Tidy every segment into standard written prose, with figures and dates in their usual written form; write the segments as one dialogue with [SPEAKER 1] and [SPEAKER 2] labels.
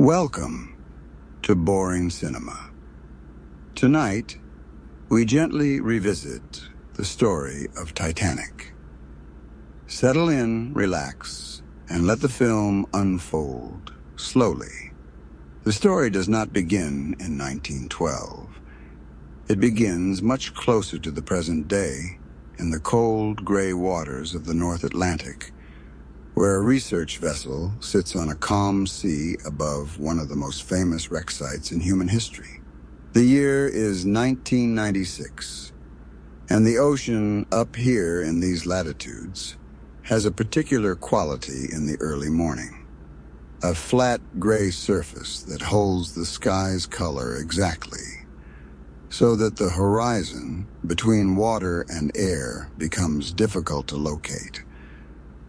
[SPEAKER 1] Welcome to Boring Cinema. Tonight, we gently revisit the story of Titanic. Settle in, relax, and let the film unfold slowly. The story does not begin in 1912. It begins much closer to the present day in the cold, gray waters of the North Atlantic, where a research vessel sits on a calm sea above one of the most famous wreck sites in human history. The year is 1996, and the ocean up here in these latitudes has a particular quality in the early morning. A flat gray surface that holds the sky's color exactly, so that the horizon between water and air becomes difficult to locate.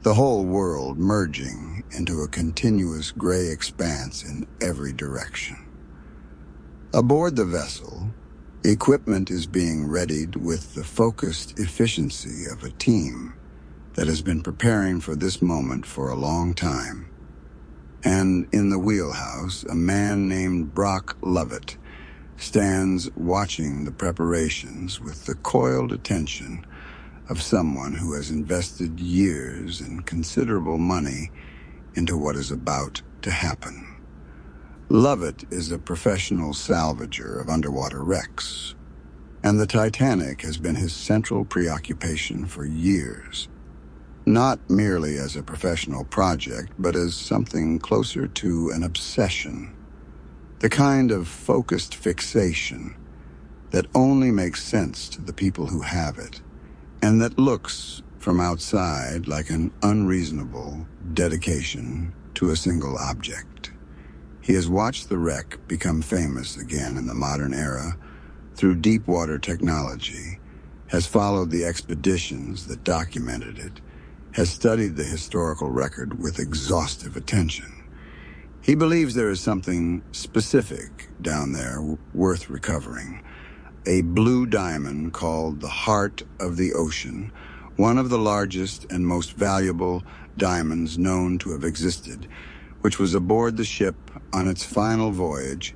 [SPEAKER 1] The whole world merging into a continuous gray expanse in every direction. Aboard the vessel, equipment is being readied with the focused efficiency of a team that has been preparing for this moment for a long time. And in the wheelhouse, a man named Brock Lovett stands watching the preparations with the coiled attention of someone who has invested years and considerable money into what is about to happen. Lovett is a professional salvager of underwater wrecks, and the Titanic has been his central preoccupation for years, not merely as a professional project, but as something closer to an obsession, the kind of focused fixation that only makes sense to the people who have it, and that looks from outside like an unreasonable dedication to a single object. He has watched the wreck become famous again in the modern era through deep water technology, has followed the expeditions that documented it, has studied the historical record with exhaustive attention. He believes there is something specific down there worth recovering. A blue diamond called the Heart of the Ocean, one of the largest and most valuable diamonds known to have existed, which was aboard the ship on its final voyage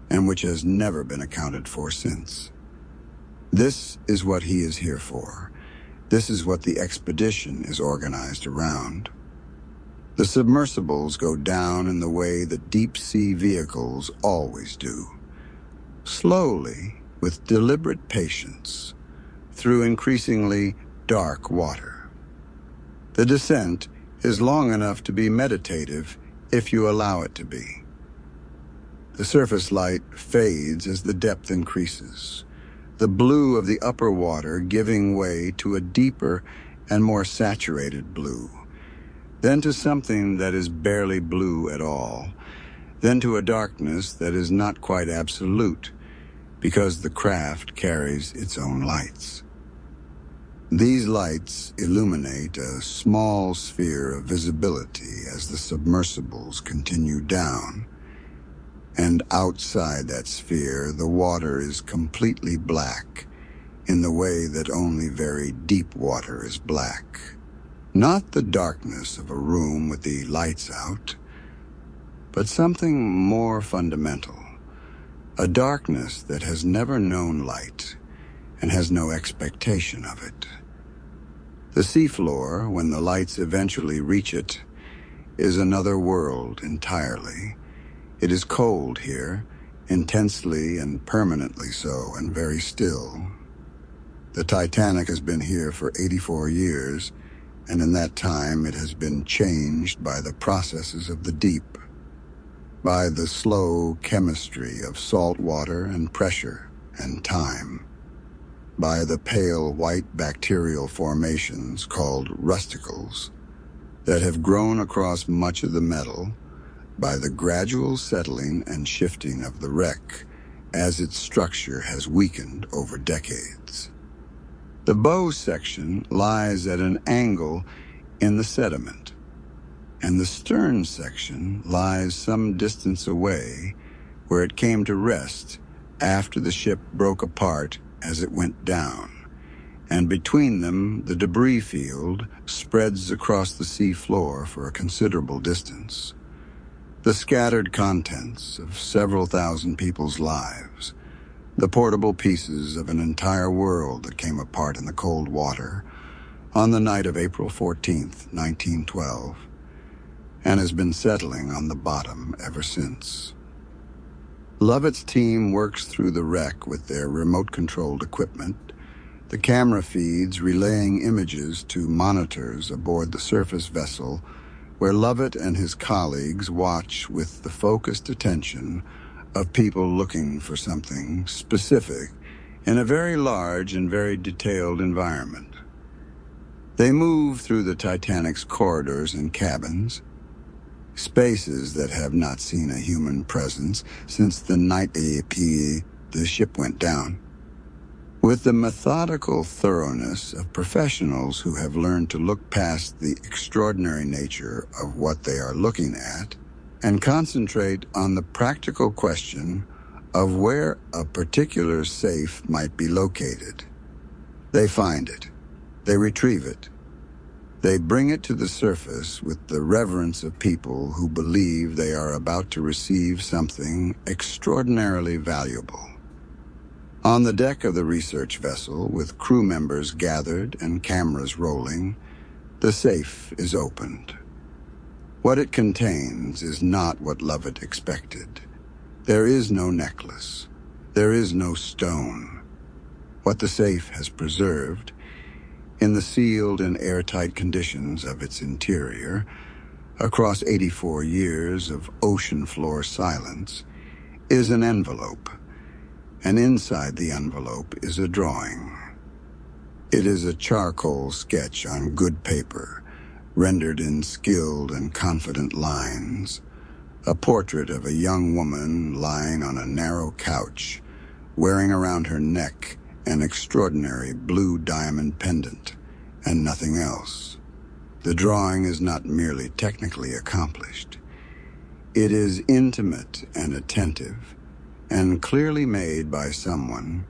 [SPEAKER 1] and which has never been accounted for since. This is what he is here for. This is what the expedition is organized around. The submersibles go down in the way that deep-sea vehicles always do. Slowly, with deliberate patience, through increasingly dark water. The descent is long enough to be meditative if you allow it to be. The surface light fades as the depth increases, the blue of the upper water giving way to a deeper and more saturated blue, then to something that is barely blue at all, then to a darkness that is not quite absolute, because the craft carries its own lights. These lights illuminate a small sphere of visibility as the submersibles continue down, and outside that sphere, the water is completely black in the way that only very deep water is black. Not the darkness of a room with the lights out, but something more fundamental. A darkness that has never known light and has no expectation of it. The seafloor, when the lights eventually reach it, is another world entirely. It is cold here, intensely and permanently so, and very still. The Titanic has been here for 84 years, and in that time it has been changed by the processes of the deep, by the slow chemistry of salt water and pressure and time, by the pale white bacterial formations called rusticles that have grown across much of the metal, by the gradual settling and shifting of the wreck as its structure has weakened over decades. The bow section lies at an angle in the sediment, and the stern section lies some distance away where it came to rest after the ship broke apart as it went down, and between them the debris field spreads across the sea floor for a considerable distance. The scattered contents of several thousand people's lives, the portable pieces of an entire world that came apart in the cold water on the night of April 14th, 1912, and has been settling on the bottom ever since. Lovett's team works through the wreck with their remote-controlled equipment, the camera feeds relaying images to monitors aboard the surface vessel, where Lovett and his colleagues watch with the focused attention of people looking for something specific in a very large and very detailed environment. They move through the Titanic's corridors and cabins, spaces that have not seen a human presence since the night the ship went down. With the methodical thoroughness of professionals who have learned to look past the extraordinary nature of what they are looking at and concentrate on the practical question of where a particular safe might be located. They find it. They retrieve it. They bring it to the surface with the reverence of people who believe they are about to receive something extraordinarily valuable. On the deck of the research vessel, with crew members gathered and cameras rolling, the safe is opened. What it contains is not what Lovett expected. There is no necklace. There is no stone. What the safe has preserved, in the sealed and airtight conditions of its interior, across 84 years of ocean floor silence, is an envelope. And inside the envelope is a drawing. It is a charcoal sketch on good paper, rendered in skilled and confident lines, a portrait of a young woman lying on a narrow couch, wearing around her neck an extraordinary blue diamond pendant, and nothing else. The drawing is not merely technically accomplished. It is intimate and attentive, and clearly made by someone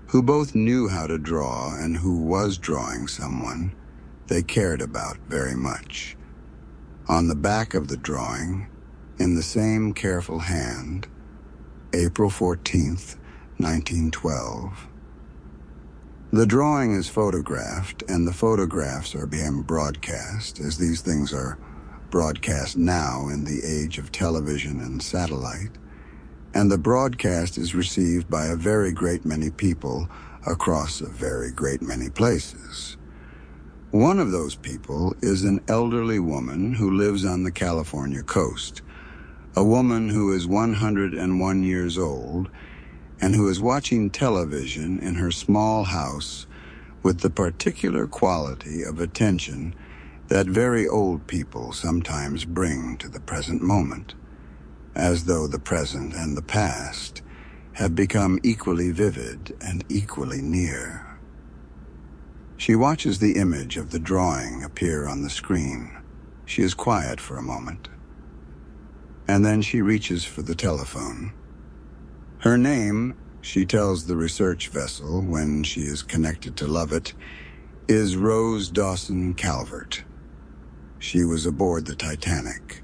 [SPEAKER 1] who both knew how to draw and who was drawing someone they cared about very much. On the back of the drawing, in the same careful hand, April 14th, 1912. The drawing is photographed, and the photographs are being broadcast, as these things are broadcast now in the age of television and satellite. And the broadcast is received by a very great many people across a very great many places. One of those people is an elderly woman who lives on the California coast, a woman who is 101 years old and who is watching television in her small house with the particular quality of attention that very old people sometimes bring to the present moment, as though the present and the past have become equally vivid and equally near. She watches the image of the drawing appear on the screen. She is quiet for a moment, and then she reaches for the telephone. Her name, she tells the research vessel when she is connected to Lovett, is Rose Dawson Calvert. She was aboard the Titanic.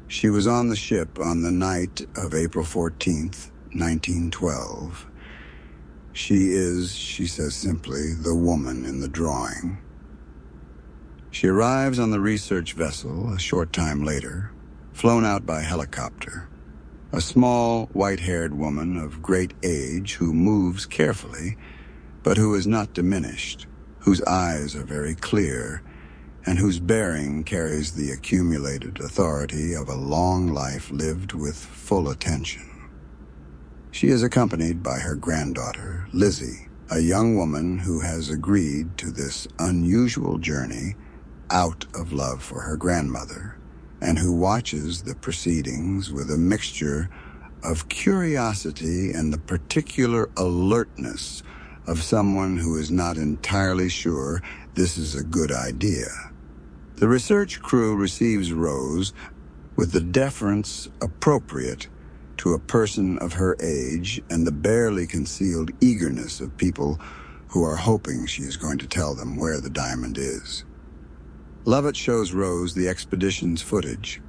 [SPEAKER 1] She was on the ship on the night of April 14th, 1912. She is, she says simply, the woman in the drawing. She arrives on the research vessel a short time later, flown out by helicopter. A small, white-haired woman of great age who moves carefully, but who is not diminished, whose eyes are very clear, and whose bearing carries the accumulated authority of a long life lived with full attention. She is accompanied by her granddaughter, Lizzie, a young woman who has agreed to this unusual journey out of love for her grandmother, and who watches the proceedings with a mixture of curiosity and the particular alertness of someone who is not entirely sure this is a good idea. The research crew receives Rose with the deference appropriate to a person of her age and the barely concealed eagerness of people who are hoping she is going to tell them where the diamond is. Lovett shows Rose the expedition's footage.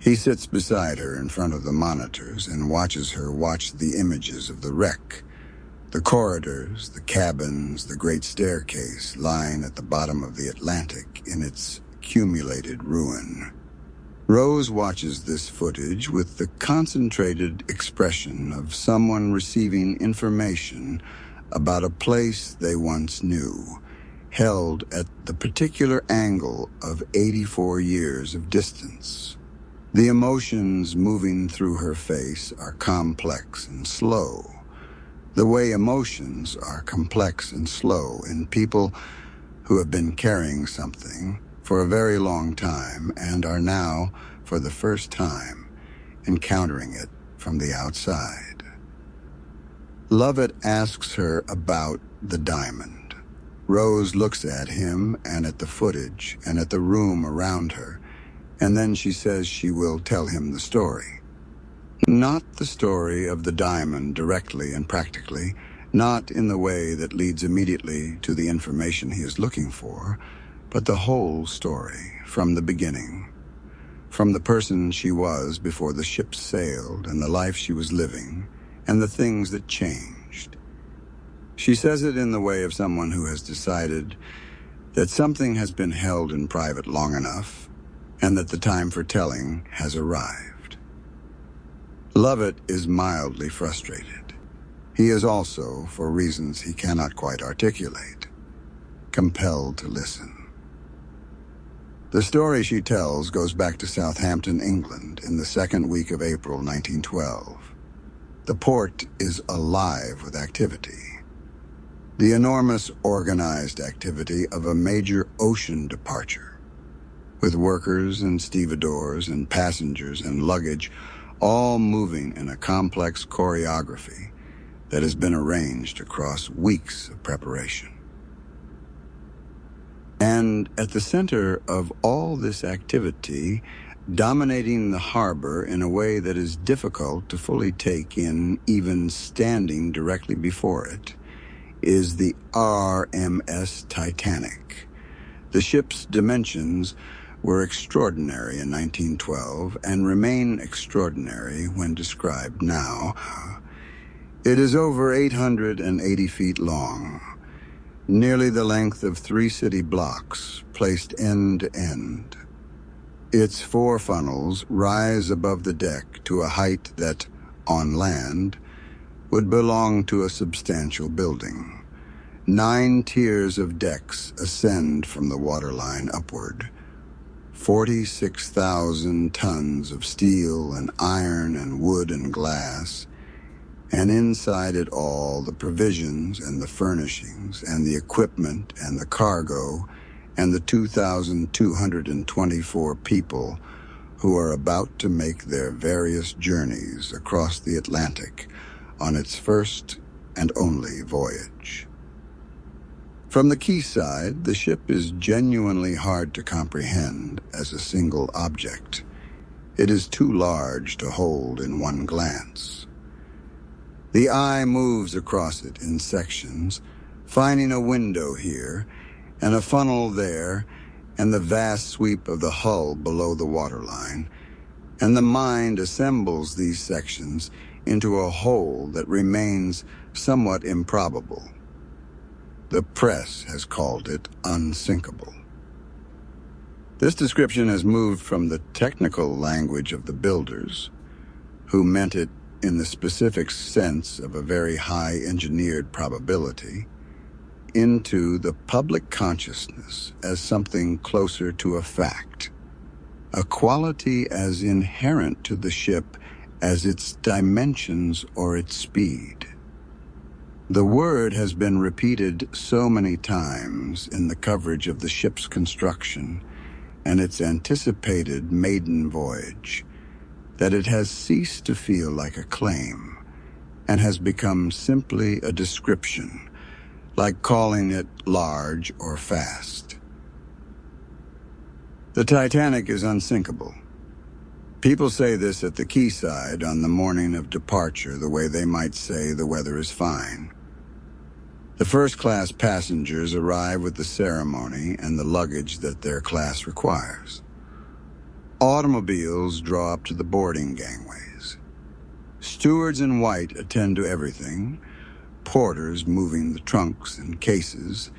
[SPEAKER 1] He sits beside her in front of the monitors and watches her watch the images of the wreck. The corridors, the cabins, the great staircase lying at the bottom of the Atlantic in its accumulated ruin. Rose watches this footage with the concentrated expression of someone receiving information about a place they once knew, held at the particular angle of 84 years of distance. The emotions moving through her face are complex and slow, the way emotions are complex and slow in people who have been carrying something for a very long time and are now, for the first time, encountering it from the outside. Lovett asks her about the diamond. Rose looks at him and at the footage and at the room around her, and then she says she will tell him the story. Not the story of the diamond directly and practically, not in the way that leads immediately to the information he is looking for, but the whole story from the beginning, from the person she was before the ship sailed and the life she was living and the things that changed. She says it in the way of someone who has decided that something has been held in private long enough and that the time for telling has arrived. Lovett is mildly frustrated. He is also, for reasons he cannot quite articulate, compelled to listen. The story she tells goes back to Southampton, England, in the second week of April 1912. The port is alive with activity. The enormous organized activity of a major ocean departure, with workers and stevedores and passengers and luggage all moving in a complex choreography that has been arranged across weeks of preparation. And at the center of all this activity, dominating the harbor in a way that is difficult to fully take in even standing directly before it, is the RMS Titanic. The ship's dimensions were extraordinary in 1912 and remain extraordinary when described now. It is over 880 feet long, nearly the length of 3 city blocks placed end to end. Its 4 funnels rise above the deck to a height that, on land, would belong to a substantial building. 9 tiers of decks ascend from the waterline upward. 46,000 tons of steel and iron and wood and glass, and inside it all the provisions and the furnishings and the equipment and the cargo and the 2,224 people who are about to make their various journeys across the Atlantic on its first and only voyage. From the quayside, the ship is genuinely hard to comprehend as a single object. It is too large to hold in one glance. The eye moves across it in sections, finding a window here and a funnel there and the vast sweep of the hull below the waterline, and the mind assembles these sections into a whole that remains somewhat improbable. The press has called it unsinkable. This description has moved from the technical language of the builders, who meant it in the specific sense of a very high engineered probability, into the public consciousness as something closer to a fact, a quality as inherent to the ship as its dimensions or its speed. The word has been repeated so many times in the coverage of the ship's construction and its anticipated maiden voyage that it has ceased to feel like a claim and has become simply a description, like calling it large or fast. The Titanic is unsinkable. People say this at the quayside on the morning of departure the way they might say the weather is fine. The first-class passengers arrive with the ceremony and the luggage that their class requires. Automobiles draw up to the boarding gangways. Stewards in white attend to everything, porters moving the trunks and cases,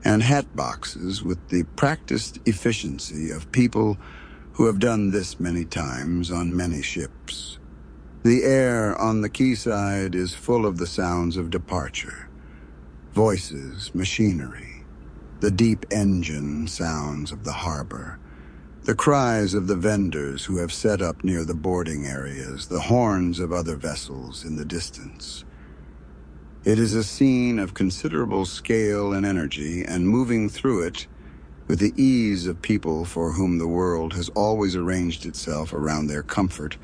[SPEAKER 1] and hat boxes with the practiced efficiency of people who have done this many times on many ships. The air on the quayside is full of the sounds of departure. Voices, machinery, the deep engine sounds of the harbor, the cries of the vendors who have set up near the boarding areas, the horns of other vessels in the distance. It is a scene of considerable scale and energy, and moving through it with the ease of people for whom the world has always arranged itself around their comfort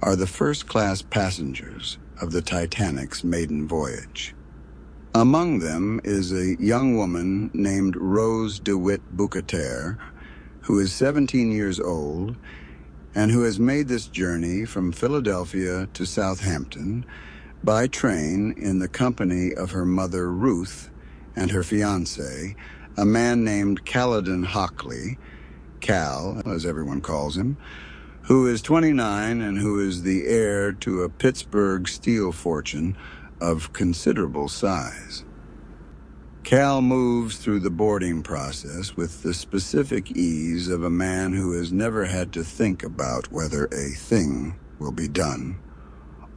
[SPEAKER 1] are the first-class passengers of the Titanic's maiden voyage. Among them is a young woman named Rose DeWitt Bouqueter, who is 17 years old and who has made this journey from Philadelphia to Southampton by train in the company of her mother Ruth and her fiancé, a man named Caledon Hockley, Cal, as everyone calls him, who is 29 and who is the heir to a Pittsburgh steel fortune of considerable size. Cal moves through the boarding process with the specific ease of a man who has never had to think about whether a thing will be done,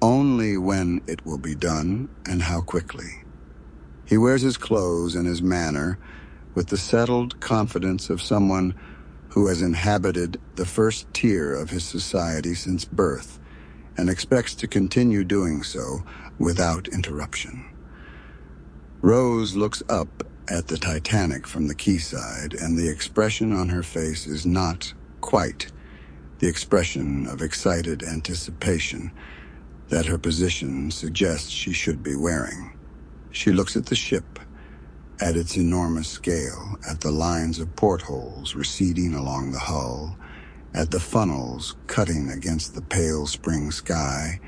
[SPEAKER 1] only when it will be done and how quickly. He wears his clothes and his manner with the settled confidence of someone who has inhabited the first tier of his society since birth and expects to continue doing so without interruption. Rose looks up at the Titanic from the quayside, and the expression on her face is not quite the expression of excited anticipation that her position suggests she should be wearing. She looks at the ship, at its enormous scale, at the lines of portholes receding along the hull, at the funnels cutting against the pale spring sky,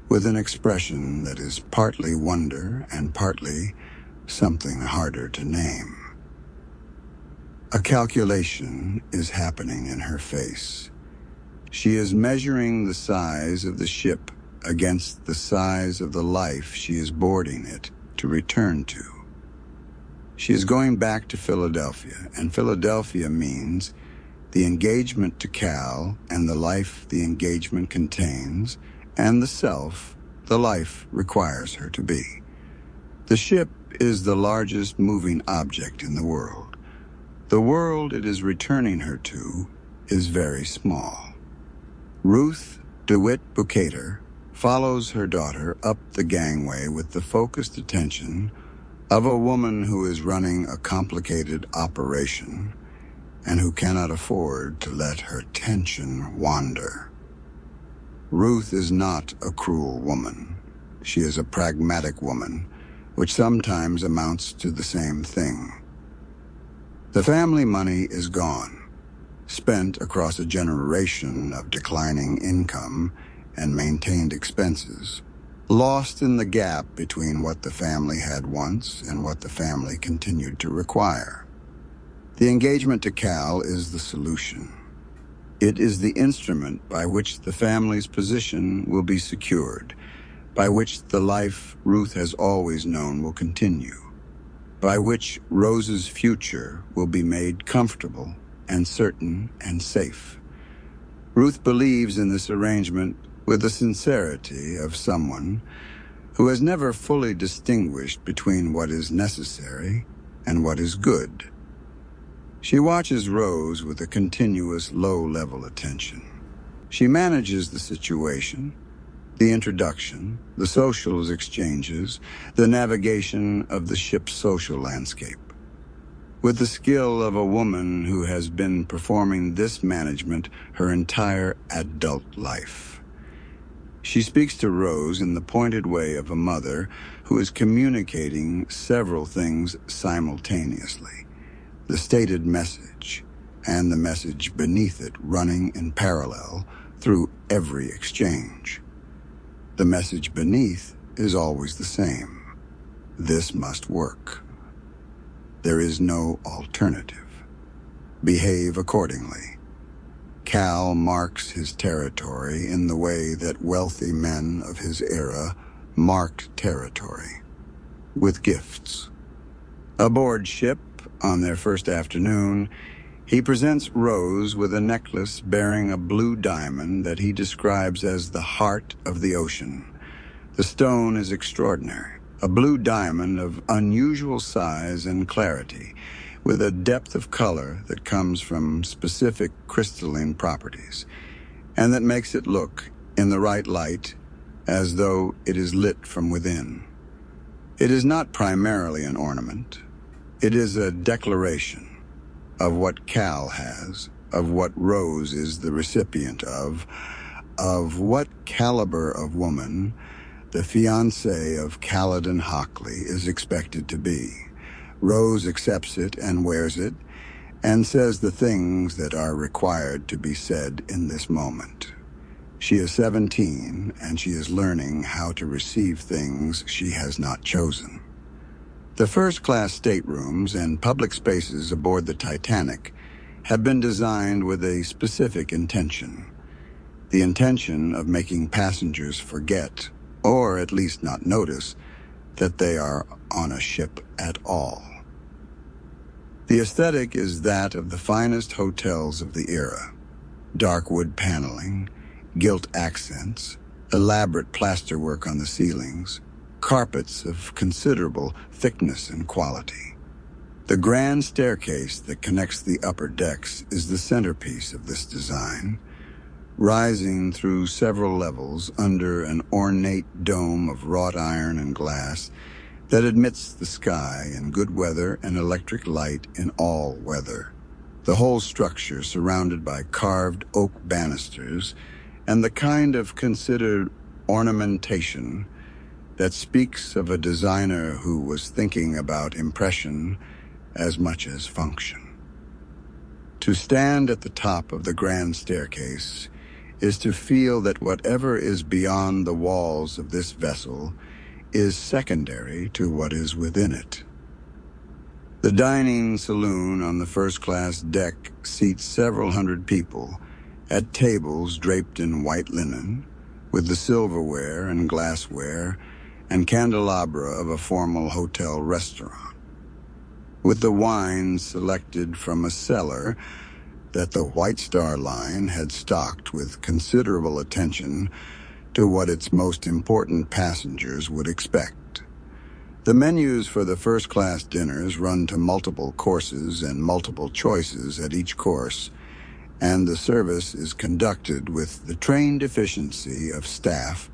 [SPEAKER 1] with an expression that is partly wonder and partly something harder to name. A calculation is happening in her face. She is measuring the size of the ship against the size of the life she is boarding it to return to. She is going back to Philadelphia, and Philadelphia means the engagement to Cal and the life the engagement contains, and the self the life requires her to be. The ship is the largest moving object in the world. The world it is returning her to is very small. Ruth DeWitt Bouqueter follows her daughter up the gangway with the focused attention of a woman who is running a complicated operation and who cannot afford to let her attention wander. Ruth is not a cruel woman. She is a pragmatic woman, which sometimes amounts to the same thing. The family money is gone, spent across a generation of declining income and maintained expenses, lost in the gap between what the family had once and what the family continued to require. The engagement to Cal is the solution. It is the instrument by which the family's position will be secured, by which the life Ruth has always known will continue, by which Rose's future will be made comfortable and certain and safe. Ruth believes in this arrangement with the sincerity of someone who has never fully distinguished between what is necessary and what is good. She watches Rose with a continuous low-level attention. She manages the situation, the introduction, the social exchanges, the navigation of the ship's social landscape, with the skill of a woman who has been performing this management her entire adult life. She speaks to Rose in the pointed way of a mother who is communicating several things simultaneously, the stated message and the message beneath it running in parallel through every exchange. The message beneath is always the same. This must work. There is no alternative. Behave accordingly. Cal marks his territory in the way that wealthy men of his era marked territory, with gifts. Aboard ship, on their first afternoon, he presents Rose with a necklace bearing a blue diamond that he describes as the heart of the ocean. The stone is extraordinary, a blue diamond of unusual size and clarity, with a depth of color that comes from specific crystalline properties, and that makes it look, in the right light, as though it is lit from within. It is not primarily an ornament. It is a declaration of what Cal has, of what Rose is the recipient of what caliber of woman the fiancée of Caledon Hockley is expected to be. Rose accepts it and wears it, and says the things that are required to be said in this moment. She is 17, and she is learning how to receive things she has not chosen. The first-class staterooms and public spaces aboard the Titanic have been designed with a specific intention. The intention of making passengers forget, or at least not notice, that they are on a ship at all. The aesthetic is that of the finest hotels of the era. Dark wood paneling, gilt accents, elaborate plasterwork on the ceilings, carpets of considerable thickness and quality. The grand staircase that connects the upper decks is the centerpiece of this design, rising through several levels under an ornate dome of wrought iron and glass that admits the sky in good weather and electric light in all weather. The whole structure surrounded by carved oak banisters and the kind of considered ornamentation that speaks of a designer who was thinking about impression as much as function. To stand at the top of the grand staircase is to feel that whatever is beyond the walls of this vessel is secondary to what is within it. The dining saloon on the first-class deck seats several hundred people at tables draped in white linen, with the silverware and glassware and candelabra of a formal hotel restaurant, with the wines selected from a cellar that the White Star Line had stocked with considerable attention to what its most important passengers would expect. The menus for the first-class dinners run to multiple courses and multiple choices at each course, and the service is conducted with the trained efficiency of staff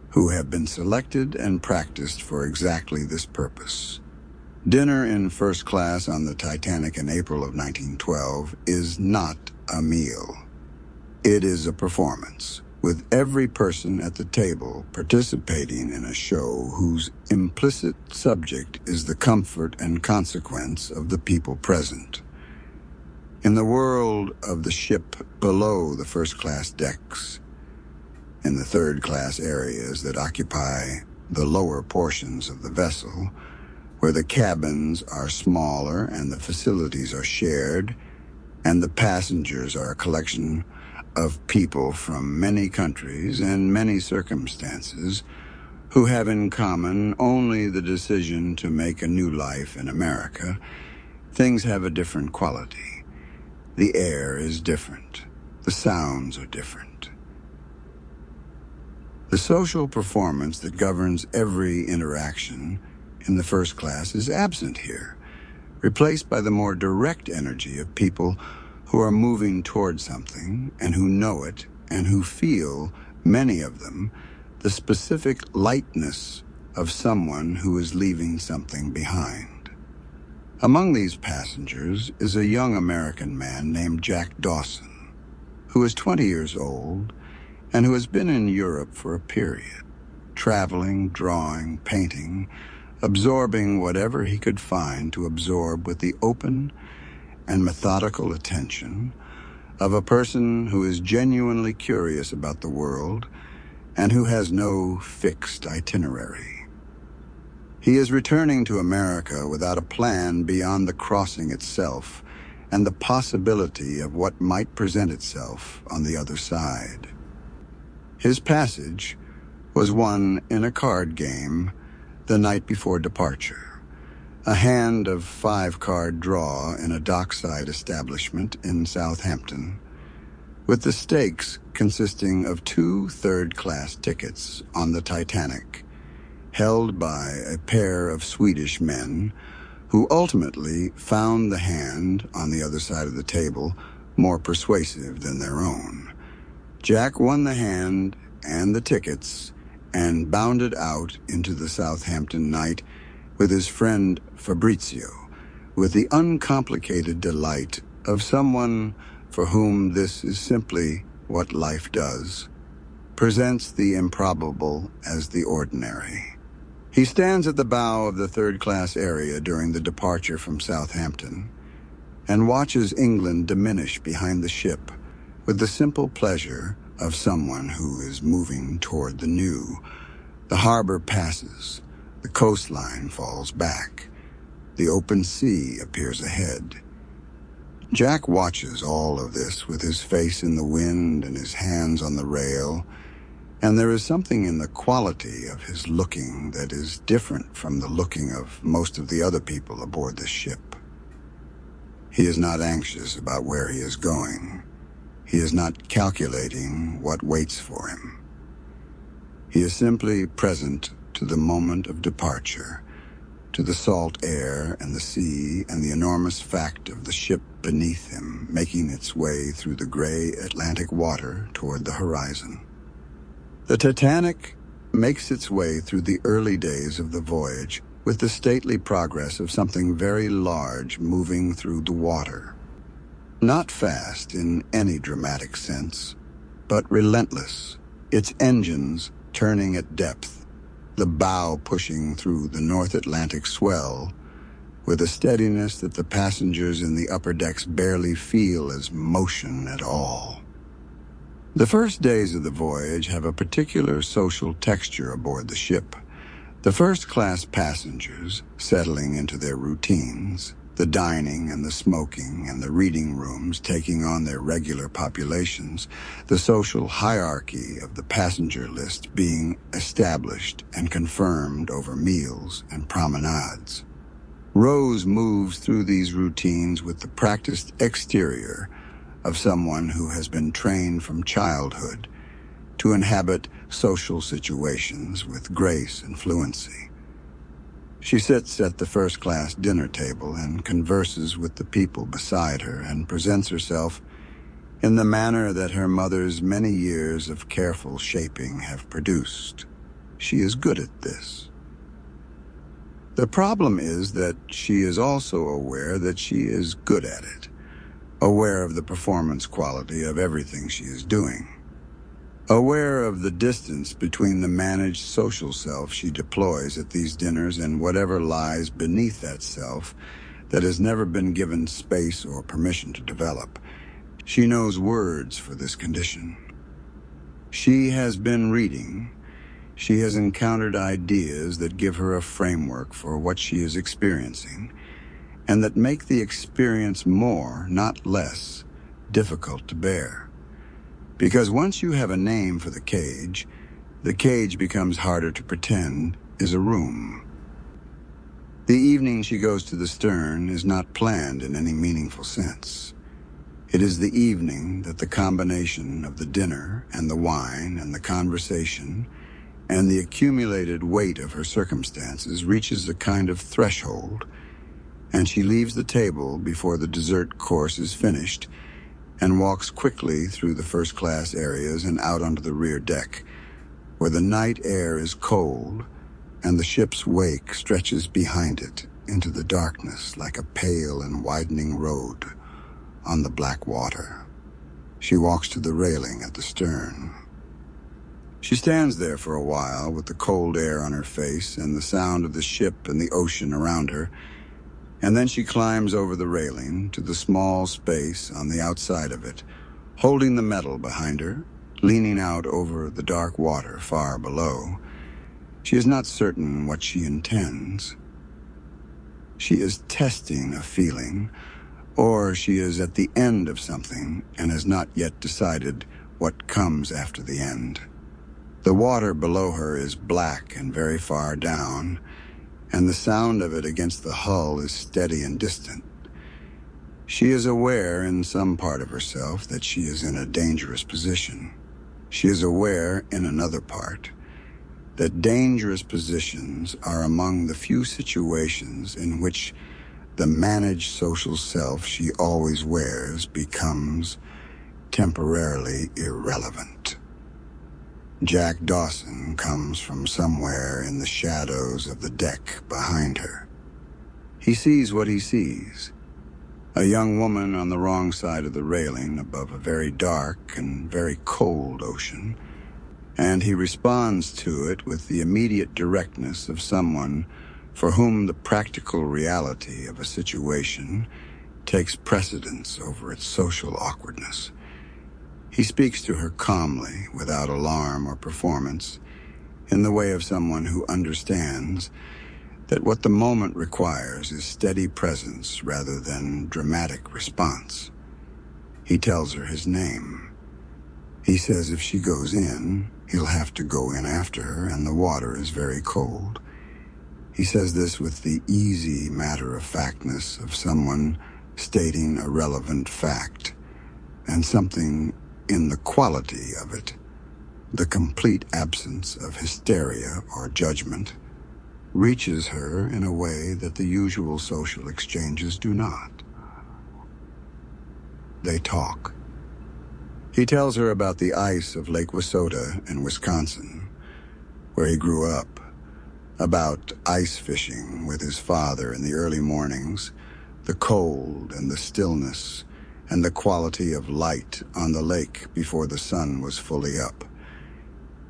[SPEAKER 1] who have been selected and practiced for exactly this purpose. Dinner in first class on the Titanic in April of 1912 is not a meal. It is a performance, with every person at the table participating in a show whose implicit subject is the comfort and consequence of the people present. In the world of the ship below the first-class decks, in the third-class areas that occupy the lower portions of the vessel, where the cabins are smaller and the facilities are shared, and the passengers are a collection of people from many countries and many circumstances who have in common only the decision to make a new life in America, things have a different quality. The air is different. The sounds are different. The social performance that governs every interaction in the first class is absent here, replaced by the more direct energy of people who are moving toward something and who know it and who feel, many of them, the specific lightness of someone who is leaving something behind. Among these passengers is a young American man named Jack Dawson, who is 20 years old and who has been in Europe for a period, traveling, drawing, painting, absorbing whatever he could find to absorb with the open and methodical attention of a person who is genuinely curious about the world and who has no fixed itinerary. He is returning to America without a plan beyond the crossing itself and the possibility of what might present itself on the other side. His passage was won in a card game the night before departure, a hand of 5-card draw in a dockside establishment in Southampton, with the stakes consisting of 2 third-class tickets on the Titanic, held by a pair of Swedish men who ultimately found the hand on the other side of the table more persuasive than their own. Jack won the hand and the tickets and bounded out into the Southampton night with his friend Fabrizio, with the uncomplicated delight of someone for whom this is simply what life does, presents the improbable as the ordinary. He stands at the bow of the third-class area during the departure from Southampton and watches England diminish behind the ship with the simple pleasure of someone who is moving toward the new. The harbor passes, the coastline falls back, the open sea appears ahead. Jack watches all of this with his face in the wind and his hands on the rail, and there is something in the quality of his looking that is different from the looking of most of the other people aboard the ship. He is not anxious about where he is going. He is not calculating what waits for him. He is simply present to the moment of departure, to the salt air and the sea and the enormous fact of the ship beneath him making its way through the gray Atlantic water toward the horizon. The Titanic makes its way through the early days of the voyage with the stately progress of something very large moving through the water. Not fast in any dramatic sense, but relentless, its engines turning at depth, the bow pushing through the North Atlantic swell with a steadiness that the passengers in the upper decks barely feel as motion at all. The first days of the voyage have a particular social texture aboard the ship. The first-class passengers settling into their routines, the dining and the smoking and the reading rooms taking on their regular populations, the social hierarchy of the passenger list being established and confirmed over meals and promenades. Rose moves through these routines with the practiced exterior of someone who has been trained from childhood to inhabit social situations with grace and fluency. She sits at the first-class dinner table and converses with the people beside her and presents herself in the manner that her mother's many years of careful shaping have produced. She is good at this. The problem is that she is also aware that she is good at it, aware of the performance quality of everything she is doing, aware of the distance between the managed social self she deploys at these dinners and whatever lies beneath that self that has never been given space or permission to develop. She knows words for this condition. She has been reading. She has encountered ideas that give her a framework for what she is experiencing, and that make the experience more, not less, difficult to bear. Because once you have a name for the cage becomes harder to pretend is a room. The evening she goes to the stern is not planned in any meaningful sense. It is the evening that the combination of the dinner and the wine and the conversation and the accumulated weight of her circumstances reaches a kind of threshold, and she leaves the table before the dessert course is finished and walks quickly through the first-class areas and out onto the rear deck, where the night air is cold and the ship's wake stretches behind it into the darkness like a pale and widening road on the black water. She walks to the railing at the stern. She stands there for a while with the cold air on her face and the sound of the ship and the ocean around her, and then she climbs over the railing to the small space on the outside of it, holding the metal behind her, leaning out over the dark water far below. She is not certain what she intends. She is testing a feeling, Or she is at the end of something and has not yet decided what comes after the end. The water below her is black and very far down, and the sound of it against the hull is steady and distant. She is aware in some part of herself that she is in a dangerous position. She is aware in another part that dangerous positions are among the few situations in which the managed social self she always wears becomes temporarily irrelevant. Jack Dawson comes from somewhere in the shadows of the deck behind her. He sees what he sees. A young woman on the wrong side of the railing above a very dark and very cold ocean, and he responds to it with the immediate directness of someone for whom the practical reality of a situation takes precedence over its social awkwardness. He speaks to her calmly, without alarm or performance, in the way of someone who understands that what the moment requires is steady presence rather than dramatic response. He tells her his name. He says if she goes in, he'll have to go in after her, and the water is very cold. He says this with the easy matter-of-factness of someone stating a relevant fact, and something in the quality of it, the complete absence of hysteria or judgment, reaches her in a way that the usual social exchanges do not. They talk. He tells her about the ice of Lake Wissota in Wisconsin, where he grew up, about ice fishing with his father in the early mornings, the cold and the stillness, and the quality of light on the lake before the sun was fully up.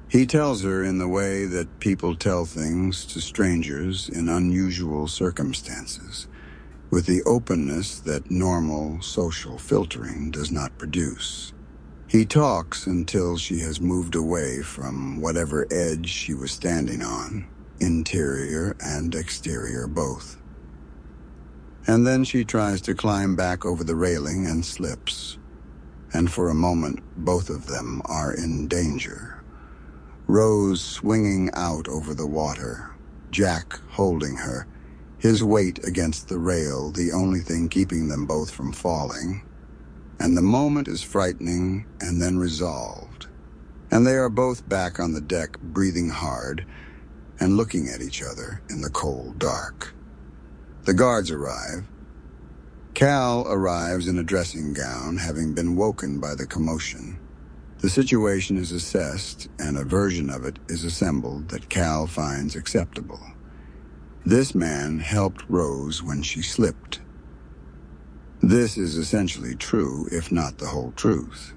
[SPEAKER 1] He tells her in the way that people tell things to strangers in unusual circumstances, with the openness that normal social filtering does not produce. He talks until she has moved away from whatever edge she was standing on, interior and exterior both. And then she tries to climb back over the railing and slips, and for a moment both of them are in danger. Rose swinging out over the water, Jack holding her, his weight against the rail the only thing keeping them both from falling. And the moment is frightening and then resolved, and they are both back on the deck breathing hard and looking at each other in the cold dark. The guards arrive. Cal arrives in a dressing gown, having been woken by the commotion. The situation is assessed, and a version of it is assembled that Cal finds acceptable. This man helped Rose when she slipped. This is essentially true, if not the whole truth.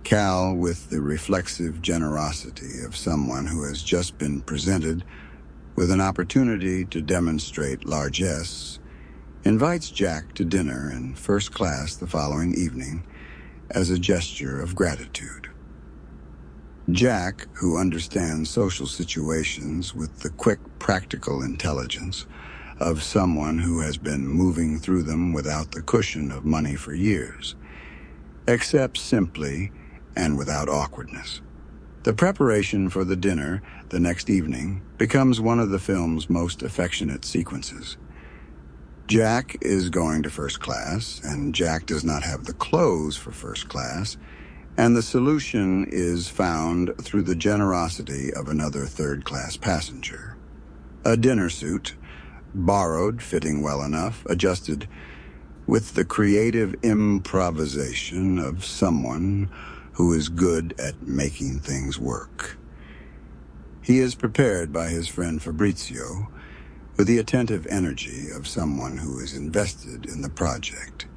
[SPEAKER 1] Cal, with the reflexive generosity of someone who has just been presented with an opportunity to demonstrate largesse, invites Jack to dinner in first class the following evening as a gesture of gratitude. Jack, who understands social situations with the quick, practical intelligence of someone who has been moving through them without the cushion of money for years, accepts simply and without awkwardness. The preparation for the dinner the next evening becomes one of the film's most affectionate sequences. Jack is going to first class, and Jack does not have the clothes for first class, and the solution is found through the generosity of another third-class passenger. A dinner suit, borrowed, fitting well enough, adjusted with the creative improvisation of someone who is good at making things work. He is prepared by his friend Fabrizio with the attentive energy of someone who is invested in the project,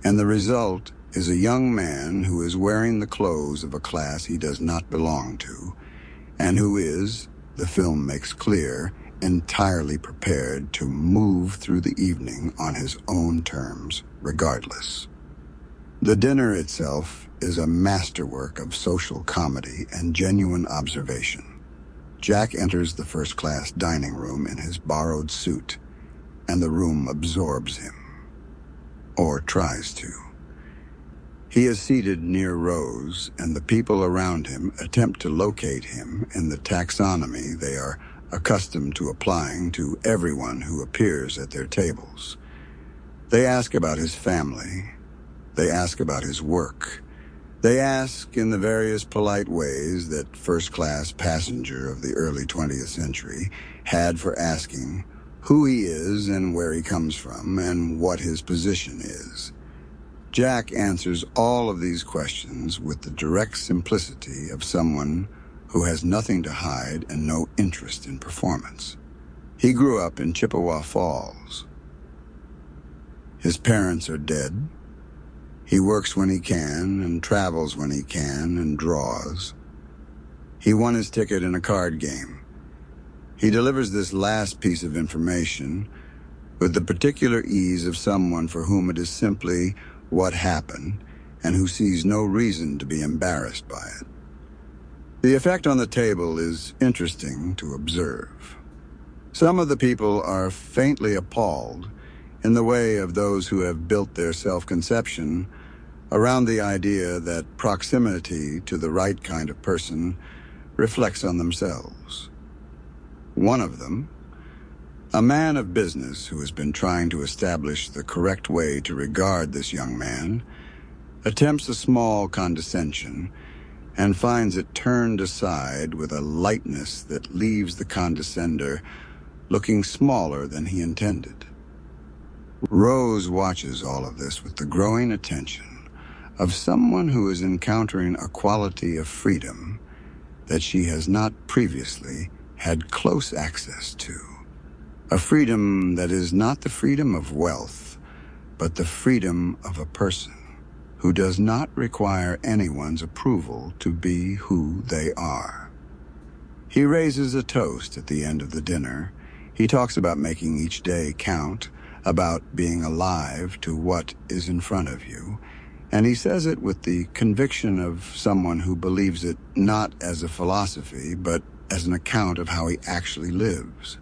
[SPEAKER 1] and the result is a young man who is wearing the clothes of a class he does not belong to, and who is, the film makes clear, entirely prepared to move through the evening on his own terms, regardless. The dinner itself is a masterwork of social comedy and genuine observation. Jack enters the first-class dining room in his borrowed suit, and the room absorbs him. or tries to. He is seated near Rose, and the people around him attempt to locate him in the taxonomy they are accustomed to applying to everyone who appears at their tables. They ask about his family. They ask about his work. They ask in the various polite ways that first-class passenger of the early 20th century had for asking who he is and where he comes from and what his position is. Jack answers all of these questions with the direct simplicity of someone who has nothing to hide and no interest in performance. He grew up in Chippewa Falls. His parents are dead. He works when he can and travels when he can and draws. He won his ticket in a card game. He delivers this last piece of information with the particular ease of someone for whom it is simply what happened and who sees no reason to be embarrassed by it. The effect on the table is interesting to observe. Some of the people are faintly appalled in the way of those who have built their self-conception around the idea that proximity to the right kind of person reflects on themselves. One of them, a man of business who has been trying to establish the correct way to regard this young man, attempts a small condescension and finds it turned aside with a lightness that leaves the condescender looking smaller than he intended. Rose watches all of this with the growing attention of someone who is encountering a quality of freedom that she has not previously had close access to. A freedom that is not the freedom of wealth, but the freedom of a person who does not require anyone's approval to be who they are. He raises a toast at the end of the dinner. He talks about making each day count, about being alive to what is in front of you, and he says it with the conviction of someone who believes it not as a philosophy, but as an account of how he actually lives.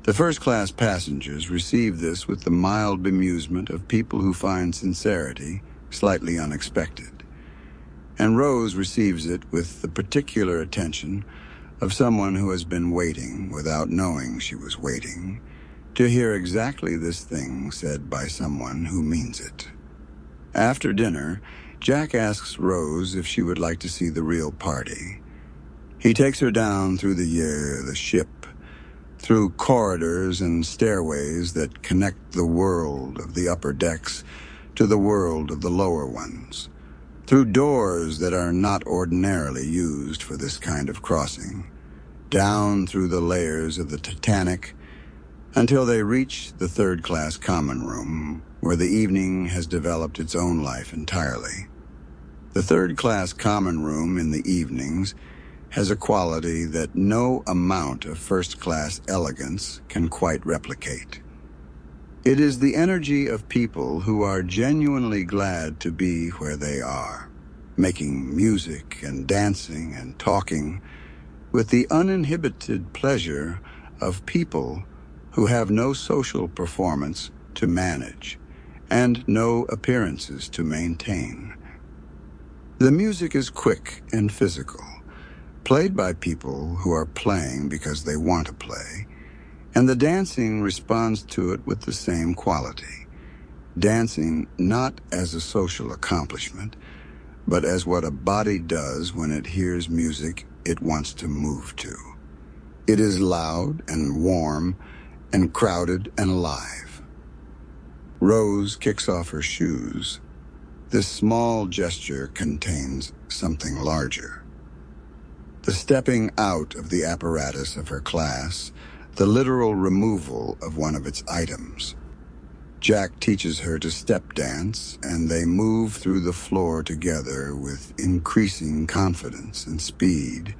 [SPEAKER 1] The first-class passengers receive this with the mild bemusement of people who find sincerity slightly unexpected, and Rose receives it with the particular attention of someone who has been waiting without knowing she was waiting to hear exactly this thing said by someone who means it. After dinner, Jack asks Rose if she would like to see the real party. He takes her down through the ship, through corridors and stairways that connect the world of the upper decks to the world of the lower ones, through doors that are not ordinarily used for this kind of crossing, down through the layers of the Titanic until they reach the third-class common room, where the evening has developed its own life entirely. The third-class common room in the evenings has a quality that no amount of first-class elegance can quite replicate. It is the energy of people who are genuinely glad to be where they are, making music and dancing and talking with the uninhibited pleasure of people who have no social performance to manage and no appearances to maintain. The music is quick and physical, played by people who are playing because they want to play, and the dancing responds to it with the same quality. Dancing not as a social accomplishment, but as what a body does when it hears music it wants to move to. It is loud and warm and crowded and alive. Rose kicks off her shoes. This small gesture contains something larger. The stepping out of the apparatus of her class, the literal removal of one of its items. Jack teaches her to step dance, and they move through the floor together with increasing confidence and speed.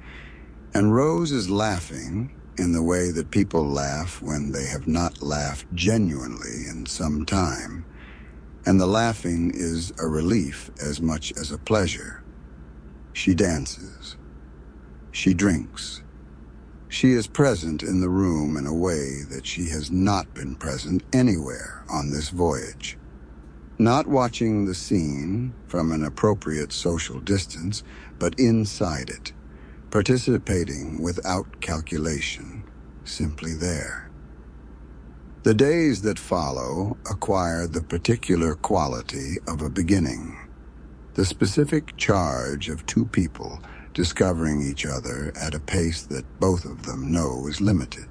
[SPEAKER 1] And Rose is laughing in the way that people laugh when they have not laughed genuinely in some time. And the laughing is a relief as much as a pleasure. She dances. She drinks. She is present in the room in a way that she has not been present anywhere on this voyage. not watching the scene from an appropriate social distance, but inside it, participating without calculation, simply there. The days that follow acquire the particular quality of a beginning, the specific charge of two people discovering each other at a pace that both of them know is limited.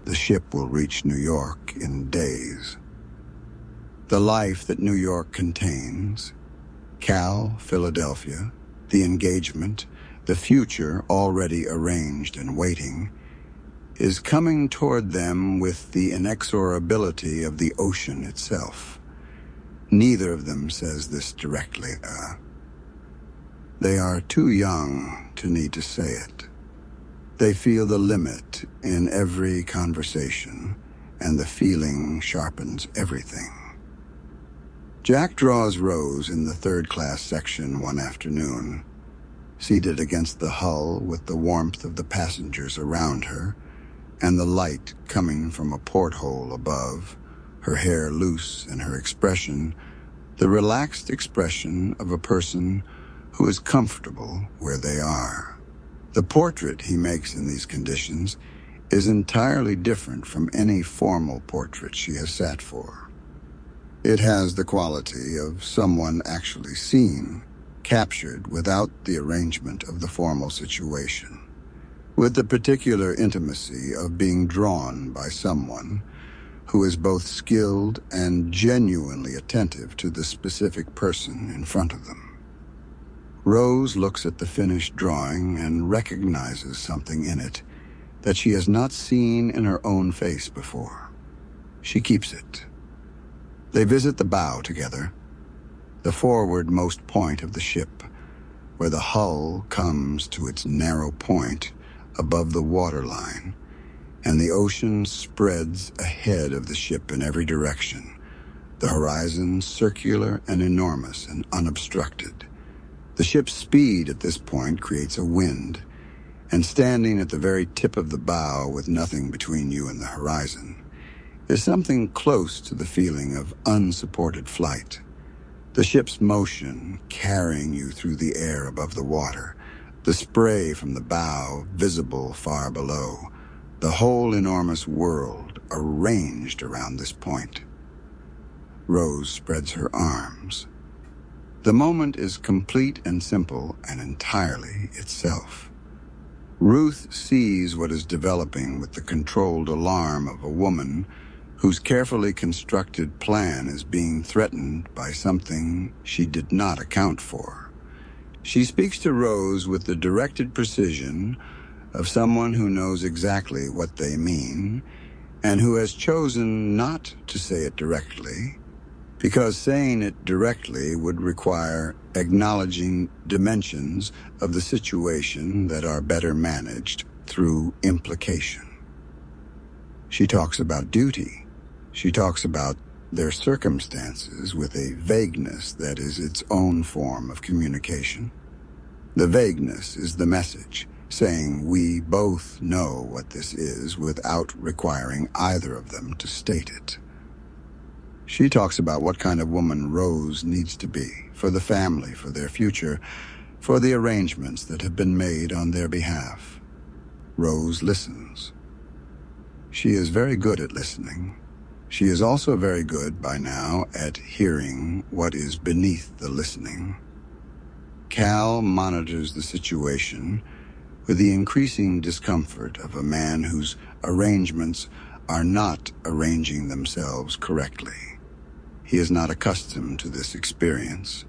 [SPEAKER 1] The ship will reach New York in days. The life that New York contains, Cal, Philadelphia, the engagement, the future already arranged and waiting, is coming toward them with the inexorability of the ocean itself. Neither of them says this directly. They are too young to need to say it. They feel the limit in every conversation, and the feeling sharpens everything. Jack draws Rose in the third-class section one afternoon, seated against the hull with the warmth of the passengers around her, and the light coming from a porthole above, her hair loose and her expression, the relaxed expression of a person who is comfortable where they are. The portrait he makes in these conditions is entirely different from any formal portrait she has sat for. It has the quality of someone actually seen, captured without the arrangement of the formal situation, with the particular intimacy of being drawn by someone who is both skilled and genuinely attentive to the specific person in front of them. Rose looks at the finished drawing and recognizes something in it that she has not seen in her own face before. She keeps it. They visit the bow together, the forwardmost point of the ship, where the hull comes to its narrow point above the waterline, and the ocean spreads ahead of the ship in every direction, the horizon circular and enormous and unobstructed. The ship's speed at this point creates a wind, and standing at the very tip of the bow with nothing between you and the horizon is something close to the feeling of unsupported flight. The ship's motion carrying you through the air above the water, the spray from the bow visible far below, the whole enormous world arranged around this point. Rose spreads her arms. The moment is complete and simple and entirely itself. Ruth sees what is developing with the controlled alarm of a woman whose carefully constructed plan is being threatened by something she did not account for. She speaks to Rose with the directed precision of someone who knows exactly what they mean and who has chosen not to say it directly, because saying it directly would require acknowledging dimensions of the situation that are better managed through implication. She talks about duty. She talks about their circumstances with a vagueness that is its own form of communication. The vagueness is the message, saying we both know what this is without requiring either of them to state it. She talks about what kind of woman Rose needs to be, for the family, for their future, for the arrangements that have been made on their behalf. Rose listens. She is very good at listening. She is also very good by now at hearing what is beneath the listening. Cal monitors the situation with the increasing discomfort of a man whose arrangements are not arranging themselves correctly. He is not accustomed to this experience.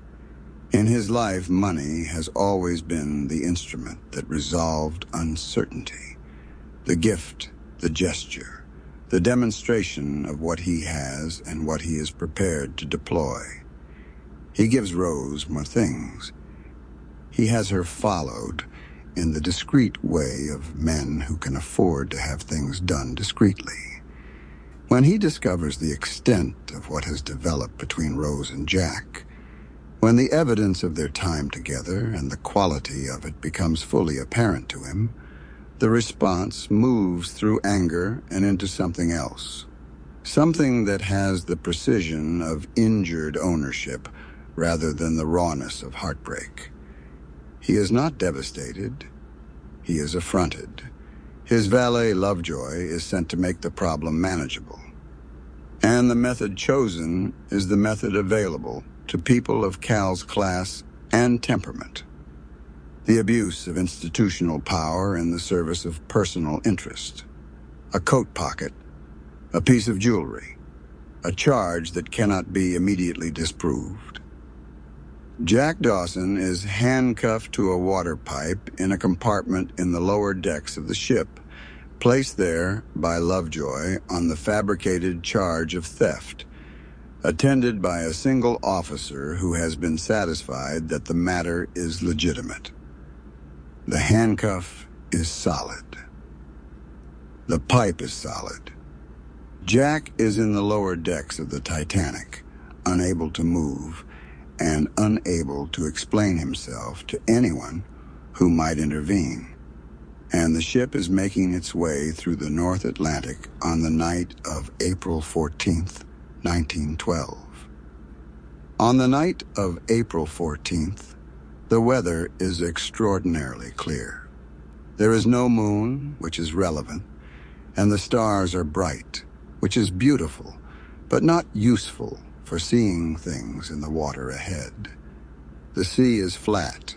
[SPEAKER 1] In his life, money has always been the instrument that resolved uncertainty, the gift, the gesture, the demonstration of what he has and what he is prepared to deploy. He gives Rose more things. He has her followed in the discreet way of men who can afford to have things done discreetly. When he discovers the extent of what has developed between Rose and Jack, when the evidence of their time together and the quality of it becomes fully apparent to him, the response moves through anger and into something else, something that has the precision of injured ownership rather than the rawness of heartbreak. He is not devastated. He is affronted. His valet, Lovejoy, is sent to make the problem manageable. And the method chosen is the method available to people of Cal's class and temperament. The abuse of institutional power in the service of personal interest. A coat pocket, a piece of jewelry, a charge that cannot be immediately disproved. Jack Dawson is handcuffed to a water pipe in a compartment in the lower decks of the ship, placed there by Lovejoy on the fabricated charge of theft, attended by a single officer who has been satisfied that the matter is legitimate. The handcuff is solid. The pipe is solid. Jack is in the lower decks of the Titanic, unable to move and unable to explain himself to anyone who might intervene. And the ship is making its way through the North Atlantic on the night of April 14th, 1912. On the night of April 14th, the weather is extraordinarily clear. There is no moon, which is relevant, and the stars are bright, which is beautiful, but not useful for seeing things in the water ahead. The sea is flat,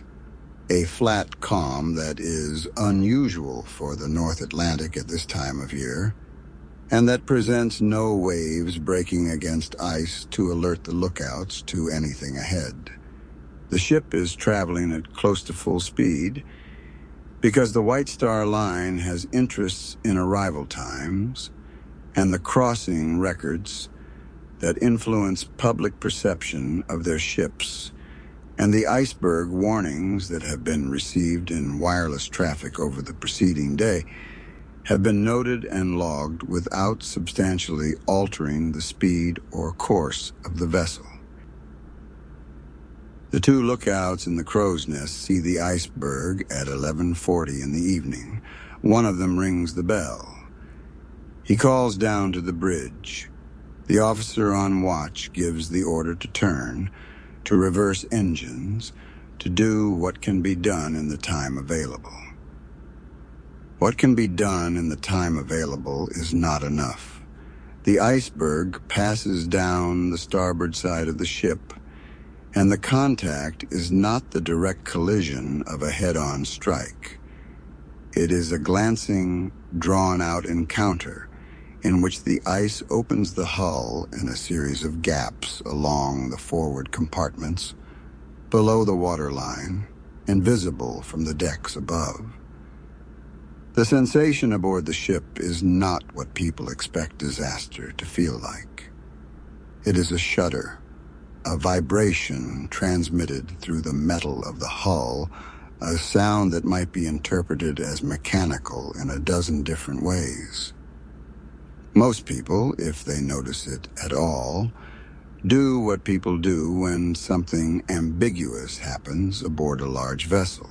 [SPEAKER 1] a flat calm that is unusual for the North Atlantic at this time of year, and that presents no waves breaking against ice to alert the lookouts to anything ahead. The ship is traveling at close to full speed because the White Star Line has interests in arrival times and the crossing records that influence public perception of their ships, and the iceberg warnings that have been received in wireless traffic over the preceding day have been noted and logged without substantially altering the speed or course of the vessel. The two lookouts in the crow's nest see the iceberg at 11:40 in the evening. One of them rings the bell. He calls down to the bridge. The officer on watch gives the order to turn, to reverse engines, to do what can be done in the time available. What can be done in the time available is not enough. The iceberg passes down the starboard side of the ship, and the contact is not the direct collision of a head-on strike. It is a glancing, drawn-out encounter in which the ice opens the hull in a series of gaps along the forward compartments, below the waterline, and visible from the decks above. The sensation aboard the ship is not what people expect disaster to feel like. It is a shudder, a vibration transmitted through the metal of the hull, a sound that might be interpreted as mechanical in a dozen different ways. Most people, if they notice it at all, do what people do when something ambiguous happens aboard a large vessel.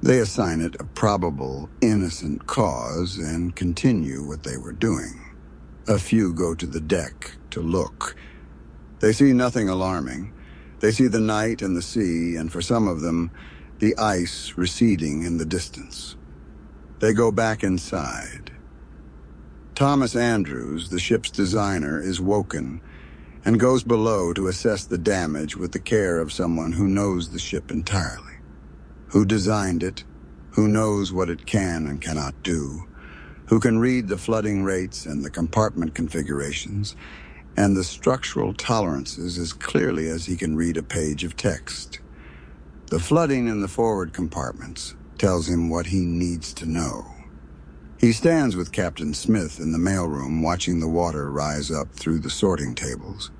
[SPEAKER 1] They assign it a probable, innocent cause and continue what they were doing. A few go to the deck to look. They see nothing alarming. They see the night and the sea, and for some of them, the ice receding in the distance. They go back inside. Thomas Andrews, the ship's designer, is woken and goes below to assess the damage with the care of someone who knows the ship entirely, who designed it, who knows what it can and cannot do, who can read the flooding rates and the compartment configurations and the structural tolerances as clearly as he can read a page of text. The flooding in the forward compartments tells him what he needs to know. He stands with Captain Smith in the mailroom watching the water rise up through the sorting tables,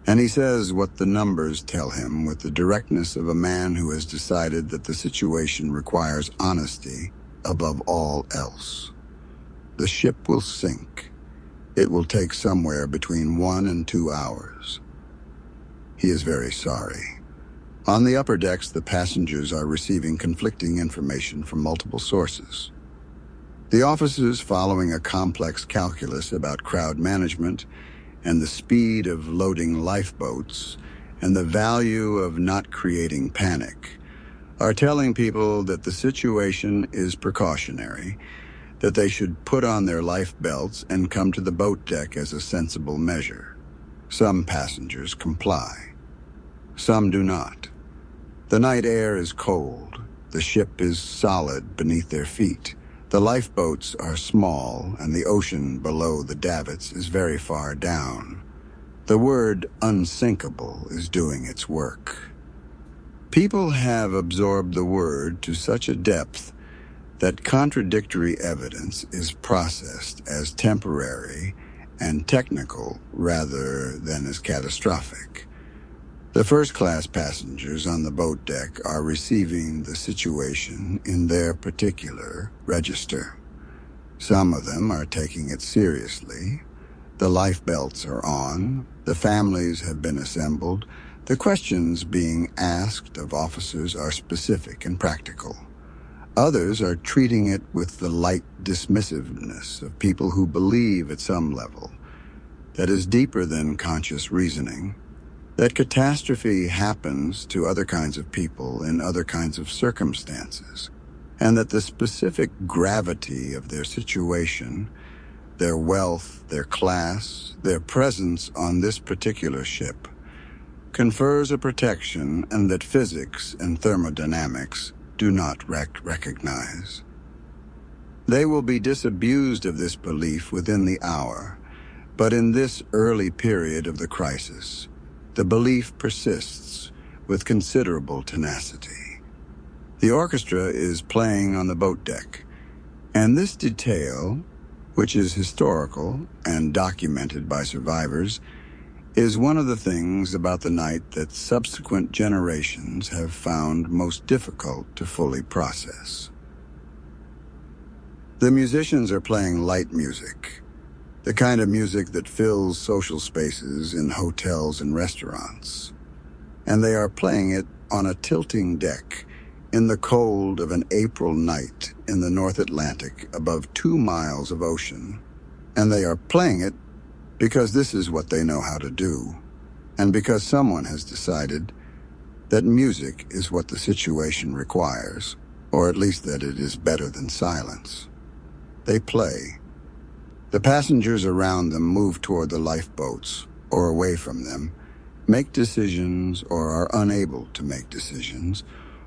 [SPEAKER 1] and he says what the numbers tell him with the directness of a man who has decided that the situation requires honesty above all else. The ship will sink. It will take somewhere between 1 and 2 hours. He is very sorry. On the upper decks, the passengers are receiving conflicting information from multiple sources. The officers, following a complex calculus about crowd management and the speed of loading lifeboats and the value of not creating panic, are telling people that the situation is precautionary, that they should put on their life belts and come to the boat deck as a sensible measure. Some passengers comply. Some do not. The night air is cold. The ship is solid beneath their feet. The lifeboats are small, and the ocean below the davits is very far down. The word unsinkable is doing its work. People have absorbed the word to such a depth that contradictory evidence is processed as temporary and technical rather than as catastrophic. The first-class passengers on the boat deck are receiving the situation in their particular register. Some of them are taking it seriously. The life belts are on. The families have been assembled. The questions being asked of officers are specific and practical. Others are treating it with the light dismissiveness of people who believe at some level that is deeper than conscious reasoning, that catastrophe happens to other kinds of people in other kinds of circumstances, and that the specific gravity of their situation, their wealth, their class, their presence on this particular ship, confers a protection, and that physics and thermodynamics do not recognize. They will be disabused of this belief within the hour, but in this early period of the crisis, the belief persists with considerable tenacity. The orchestra is playing on the boat deck, and this detail, which is historical and documented by survivors, is one of the things about the night that subsequent generations have found most difficult to fully process. The musicians are playing light music, the kind of music that fills social spaces in hotels and restaurants. And they are playing it on a tilting deck in the cold of an April night in the North Atlantic above 2 miles of ocean. And they are playing it because this is what they know how to do, and because someone has decided that music is what the situation requires, or at least that it is better than silence. They play. The passengers around them move toward the lifeboats, or away from them, make decisions or are unable to make decisions,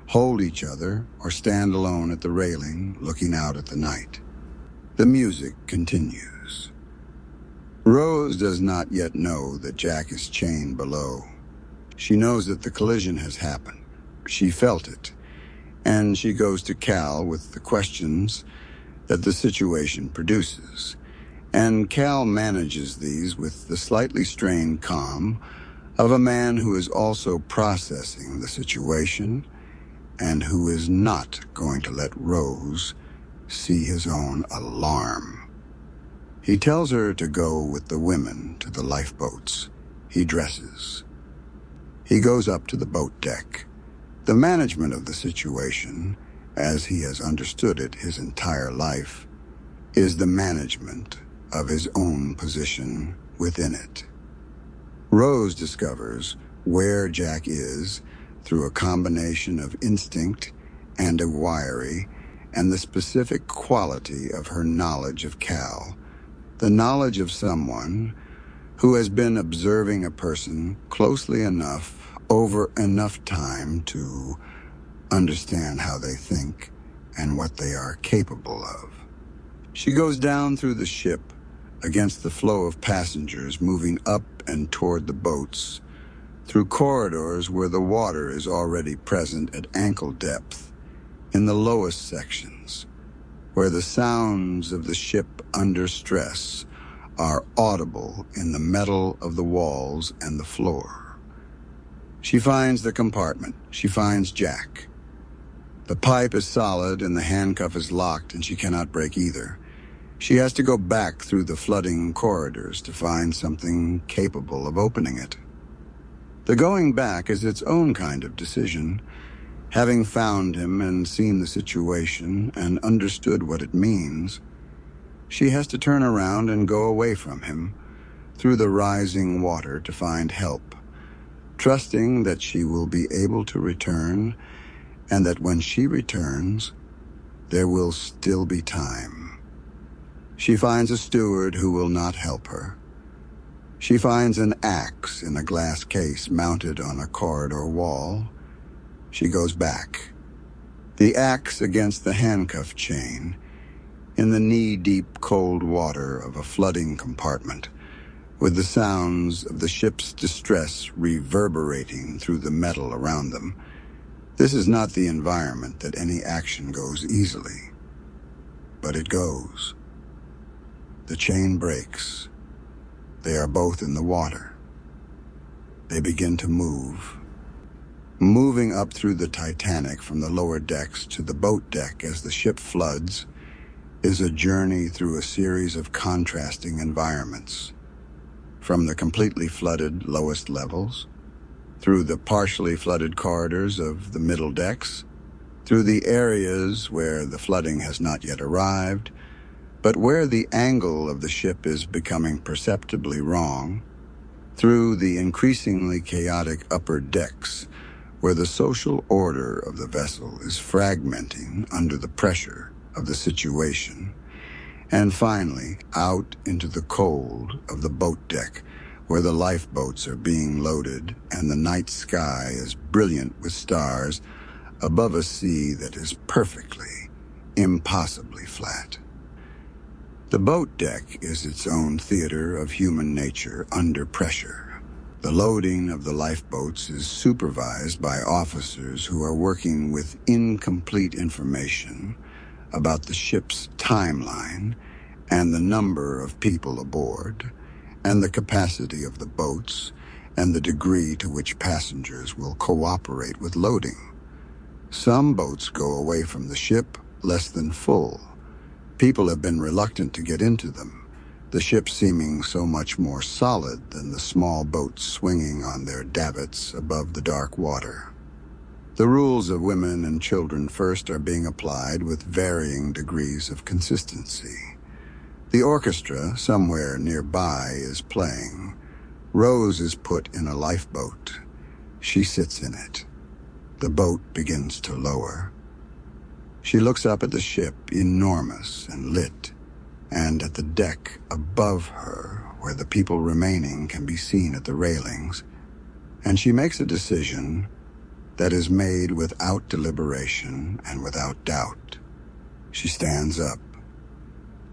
[SPEAKER 1] hold each other, or stand alone at the railing looking out at the night. The music continues. Rose does not yet know that Jack is chained below. She knows that the collision has happened. She felt it, and she goes to Cal with the questions that the situation produces. And Cal manages these with the slightly strained calm of a man who is also processing the situation and who is not going to let Rose see his own alarm. He tells her to go with the women to the lifeboats. He dresses. He goes up to the boat deck. The management of the situation, as he has understood it his entire life, is the management of his own position within it. Rose discovers where Jack is through a combination of instinct and of wiry, and the specific quality of her knowledge of Cal, the knowledge of someone who has been observing a person closely enough over enough time to understand how they think and what they are capable of. She goes down through the ship against the flow of passengers moving up and toward the boats, through corridors where the water is already present at ankle depth, in the lowest sections, where the sounds of the ship under stress are audible in the metal of the walls and the floor. She finds the compartment. She finds Jack. The pipe is solid and the handcuff is locked, and she cannot break either. She has to go back through the flooding corridors to find something capable of opening it. The going back is its own kind of decision. Having found him and seen the situation and understood what it means, She has to turn around and go away from him through the rising water to find help, trusting that she will be able to return and that when she returns, there will still be time. She finds a steward who will not help her. She finds an axe in a glass case mounted on a corridor wall. She goes back. The axe against the handcuff chain, in the knee-deep cold water of a flooding compartment, with the sounds of the ship's distress reverberating through the metal around them. This is not the environment that any action goes easily, but it goes. The chain breaks. They are both in the water. They begin to move. Moving up through the Titanic from the lower decks to the boat deck as the ship floods is a journey through a series of contrasting environments. From the completely flooded lowest levels, through the partially flooded corridors of the middle decks, through the areas where the flooding has not yet arrived, but where the angle of the ship is becoming perceptibly wrong, through the increasingly chaotic upper decks, where the social order of the vessel is fragmenting under the pressure of the situation, and finally out into the cold of the boat deck, where the lifeboats are being loaded and the night sky is brilliant with stars above a sea that is perfectly, impossibly flat. The boat deck is its own theater of human nature under pressure. The loading of the lifeboats is supervised by officers who are working with incomplete information about the ship's timeline and the number of people aboard, and the capacity of the boats, and the degree to which passengers will cooperate with loading. Some boats go away from the ship less than full. People have been reluctant to get into them, the ship seeming so much more solid than the small boats swinging on their davits above the dark water. The rules of women and children first are being applied with varying degrees of consistency. The orchestra, somewhere nearby, is playing. Rose is put in a lifeboat. She sits in it. The boat begins to lower. She looks up at the ship, enormous and lit, and at the deck above her, where the people remaining can be seen at the railings, and she makes a decision that is made without deliberation and without doubt. She stands up.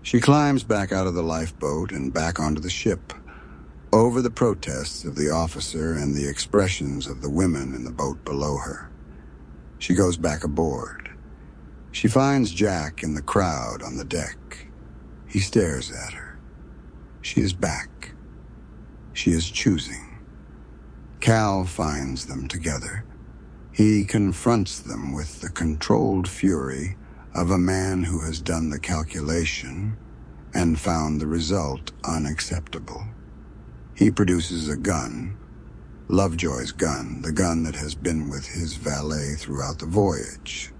[SPEAKER 1] She climbs back out of the lifeboat and back onto the ship, over the protests of the officer and the expressions of the women in the boat below her. She goes back aboard. She finds Jack in the crowd on the deck. He stares at her. She is back. She is choosing. Cal finds them together. He confronts them with the controlled fury of a man who has done the calculation and found the result unacceptable. He produces a gun, Lovejoy's gun, the gun that has been with his valet throughout the voyage.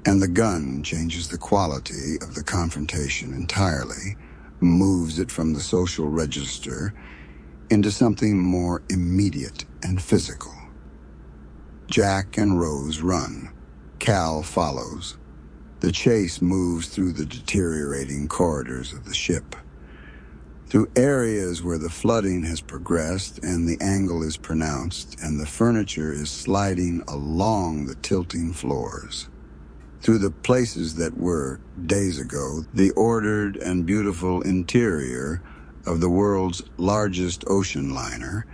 [SPEAKER 1] And the gun changes the quality of the confrontation entirely, moves it from the social register into something more immediate and physical. Jack and Rose run. Cal follows. The chase moves through the deteriorating corridors of the ship, through areas where the flooding has progressed and the angle is pronounced and the furniture is sliding along the tilting floors, through the places that were, days ago, the ordered and beautiful interior of the world's largest ocean liner,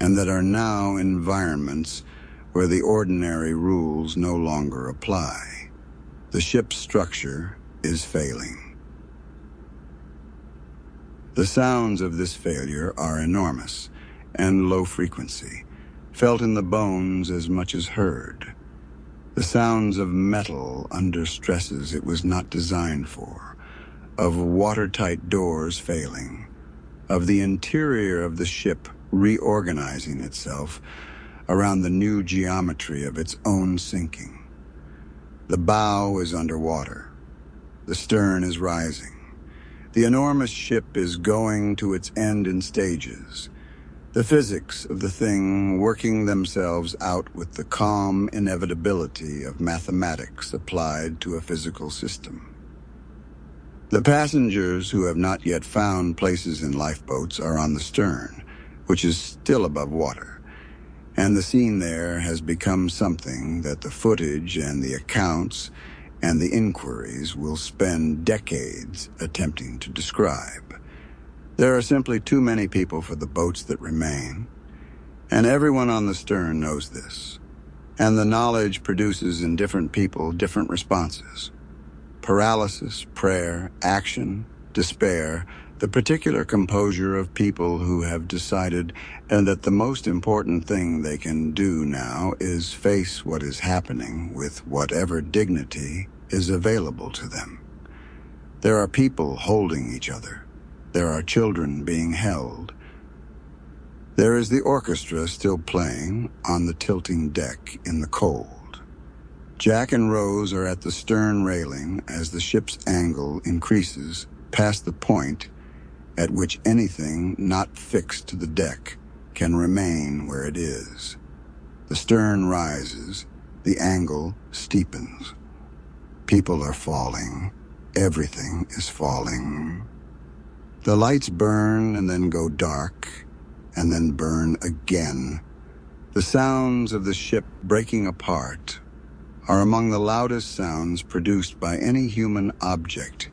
[SPEAKER 1] and that are now environments where the ordinary rules no longer apply. The ship's structure is failing. The sounds of this failure are enormous and low frequency, felt in the bones as much as heard. The sounds of metal under stresses it was not designed for, of watertight doors failing, of the interior of the ship reorganizing itself around the new geometry of its own sinking. The bow is underwater. The stern is rising. The enormous ship is going to its end in stages, the physics of the thing working themselves out with the calm inevitability of mathematics applied to a physical system. The passengers who have not yet found places in lifeboats are on the stern, which is still above water, and the scene there has become something that the footage and the accounts and the inquiries will spend decades attempting to describe. There are simply too many people for the boats that remain, and everyone on the stern knows this, and the knowledge produces in different people different responses. Paralysis, prayer, action, despair, the particular composure of people who have decided that the most important thing they can do now is face what is happening with whatever dignity is available to them. There are people holding each other. There are children being held. There is the orchestra still playing on the tilting deck in the cold. Jack and Rose are at the stern railing as the ship's angle increases past the point at which anything not fixed to the deck can remain where it is. The stern rises, the angle steepens. People are falling. Everything is falling. The lights burn and then go dark, and then burn again. The sounds of the ship breaking apart are among the loudest sounds produced by any human object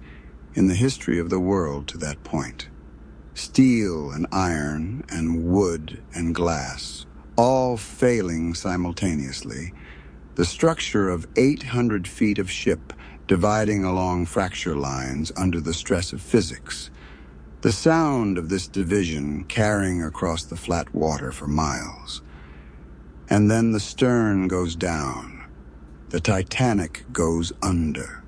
[SPEAKER 1] in the history of the world to that point. Steel and iron and wood and glass, all failing simultaneously, the structure of 800 feet of ship dividing along fracture lines under the stress of physics, the sound of this division carrying across the flat water for miles. And then the stern goes down. The Titanic goes under.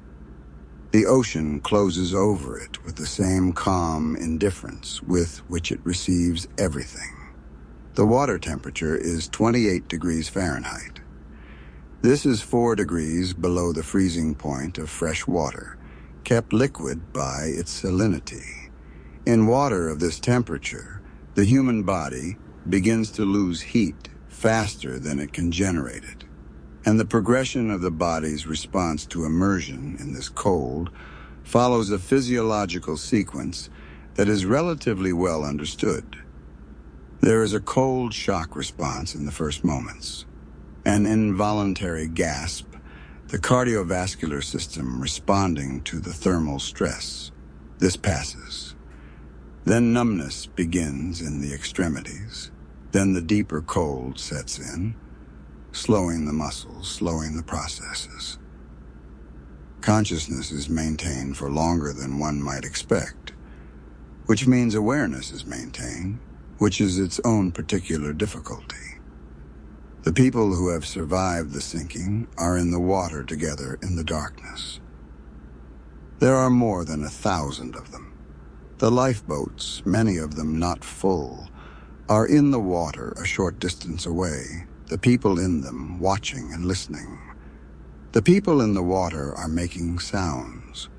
[SPEAKER 1] The ocean closes over it with the same calm indifference with which it receives everything. The water temperature is 28 degrees Fahrenheit. This is 4 degrees below the freezing point of fresh water, kept liquid by its salinity. In water of this temperature, the human body begins to lose heat faster than it can generate it. And the progression of the body's response to immersion in this cold follows a physiological sequence that is relatively well understood. There is a cold shock response in the first moments, an involuntary gasp, the cardiovascular system responding to the thermal stress. This passes. Then numbness begins in the extremities. Then the deeper cold sets in, slowing the muscles, slowing the processes. Consciousness is maintained for longer than one might expect, which means awareness is maintained, which is its own particular difficulty. The people who have survived the sinking are in the water together in the darkness. There are more than 1,000 of them. The lifeboats, many of them not full, are in the water a short distance away, the people in them watching and listening. The people in the water are making sounds,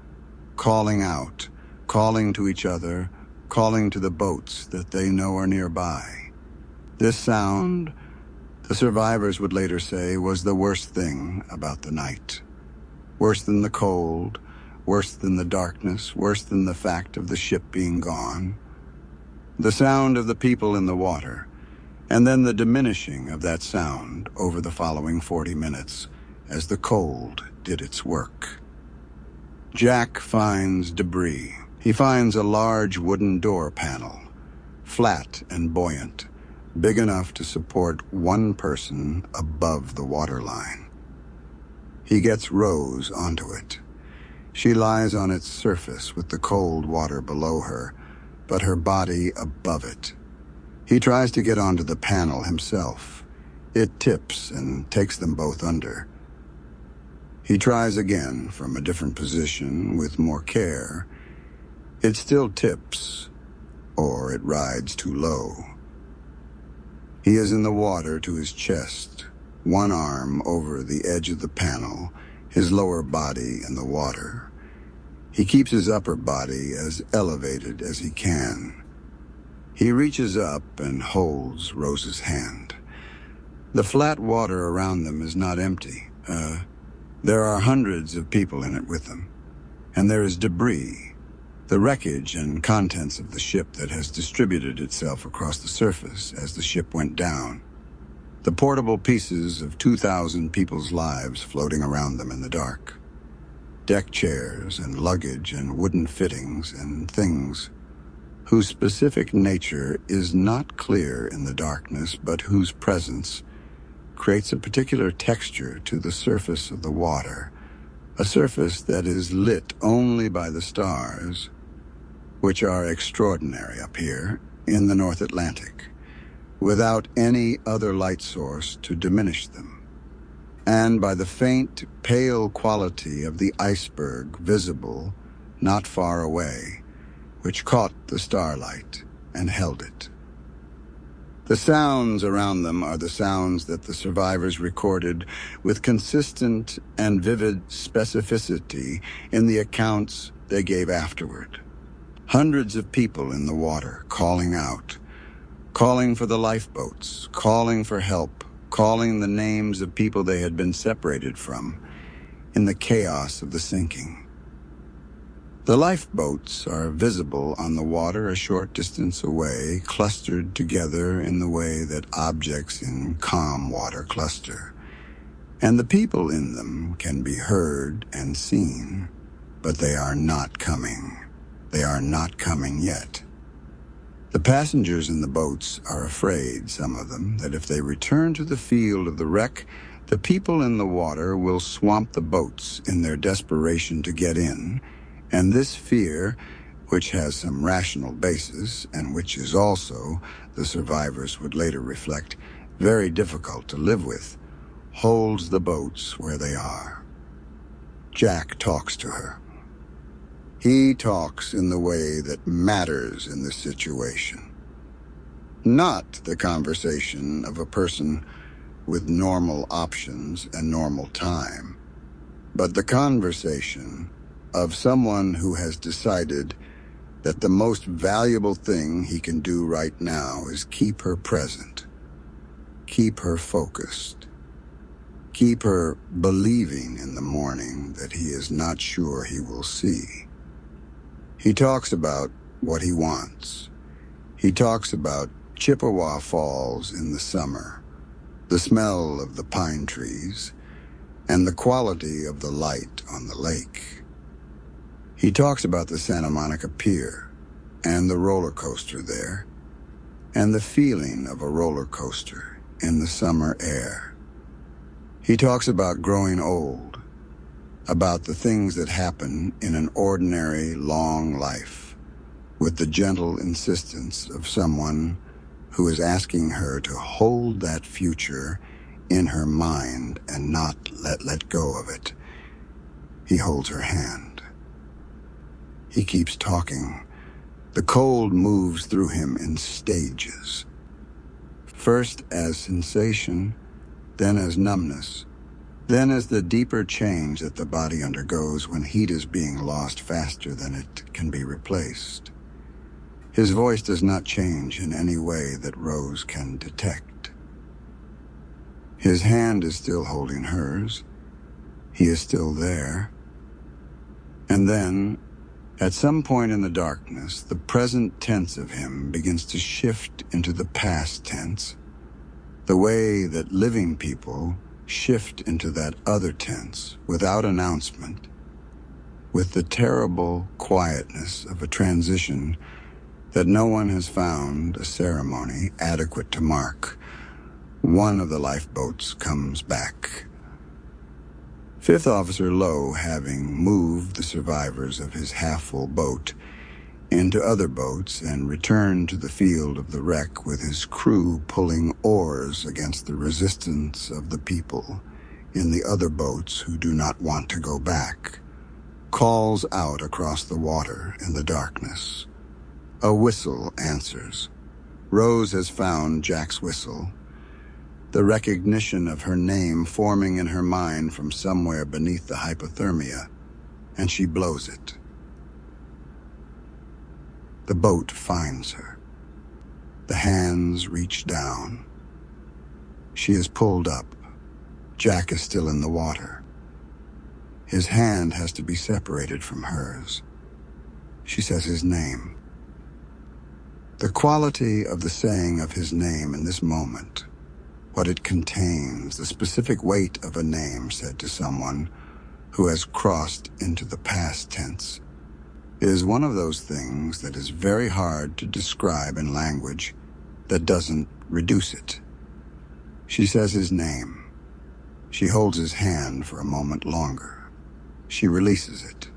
[SPEAKER 1] calling out, calling to each other, calling to the boats that they know are nearby. This sound, the survivors would later say, was the worst thing about the night. Worse than the cold, worse than the darkness, worse than the fact of the ship being gone. The sound of the people in the water, and then the diminishing of that sound over the following 40 minutes as the cold did its work. Jack finds debris. He finds a large wooden door panel, flat and buoyant, big enough to support one person above the waterline. He gets Rose onto it. She lies on its surface with the cold water below her, but her body above it. He tries to get onto the panel himself. It tips and takes them both under. He tries again from a different position with more care. It still tips, or it rides too low. He is in the water to his chest, one arm over the edge of the panel, his lower body in the water. He keeps his upper body as elevated as he can. He reaches up and holds Rose's hand. The flat water around them is not empty. There are hundreds of people in it with them. And there is debris, the wreckage and contents of the ship that has distributed itself across the surface as the ship went down. The portable pieces of 2,000 people's lives floating around them in the dark. Deck chairs and luggage and wooden fittings and things whose specific nature is not clear in the darkness, but whose presence creates a particular texture to the surface of the water, a surface that is lit only by the stars, which are extraordinary up here in the North Atlantic, without any other light source to diminish them, and by the faint, pale quality of the iceberg visible not far away, which caught the starlight and held it. The sounds around them are the sounds that the survivors recorded with consistent and vivid specificity in the accounts they gave afterward. Hundreds of people in the water calling out, calling for the lifeboats, calling for help, calling the names of people they had been separated from in the chaos of the sinking. The lifeboats are visible on the water a short distance away, clustered together in the way that objects in calm water cluster. And the people in them can be heard and seen, but they are not coming. They are not coming yet. The passengers in the boats are afraid, some of them, that if they return to the field of the wreck, the people in the water will swamp the boats in their desperation to get in. And this fear, which has some rational basis, and which is also, the survivors would later reflect, very difficult to live with, holds the boats where they are. Jack talks to her. He talks in the way that matters in this situation. Not the conversation of a person with normal options and normal time, but the conversation of someone who has decided that the most valuable thing he can do right now is keep her present, keep her focused, keep her believing in the morning that he is not sure he will see. He talks about what he wants. He talks about Chippewa Falls in the summer, the smell of the pine trees, and the quality of the light on the lake. He talks about the Santa Monica Pier and the roller coaster there, and the feeling of a roller coaster in the summer air. He talks about growing old, about the things that happen in an ordinary, long life, with the gentle insistence of someone who is asking her to hold that future in her mind and not let go of it. He holds her hand. He keeps talking. The cold moves through him in stages. First as sensation, then as numbness, then as the deeper change that the body undergoes when heat is being lost faster than it can be replaced. His voice does not change in any way that Rose can detect. His hand is still holding hers. He is still there. And then, at some point in the darkness, the present tense of him begins to shift into the past tense, the way that living people shift into that other tense without announcement, with the terrible quietness of a transition that no one has found a ceremony adequate to mark. One of the lifeboats comes back. Fifth Officer Lowe, having moved the survivors of his half-full boat into other boats and returned to the field of the wreck with his crew pulling oars against the resistance of the people in the other boats who do not want to go back, calls out across the water in the darkness. A whistle answers. Rose has found Jack's whistle, the recognition of her name forming in her mind from somewhere beneath the hypothermia, and she blows it. The boat finds her. The hands reach down. She is pulled up. Jack is still in the water. His hand has to be separated from hers. She says his name. The quality of the saying of his name in this moment, what it contains, the specific weight of a name said to someone who has crossed into the past tense, is one of those things that is very hard to describe in language that doesn't reduce it. She says his name. She holds his hand for a moment longer. She releases it.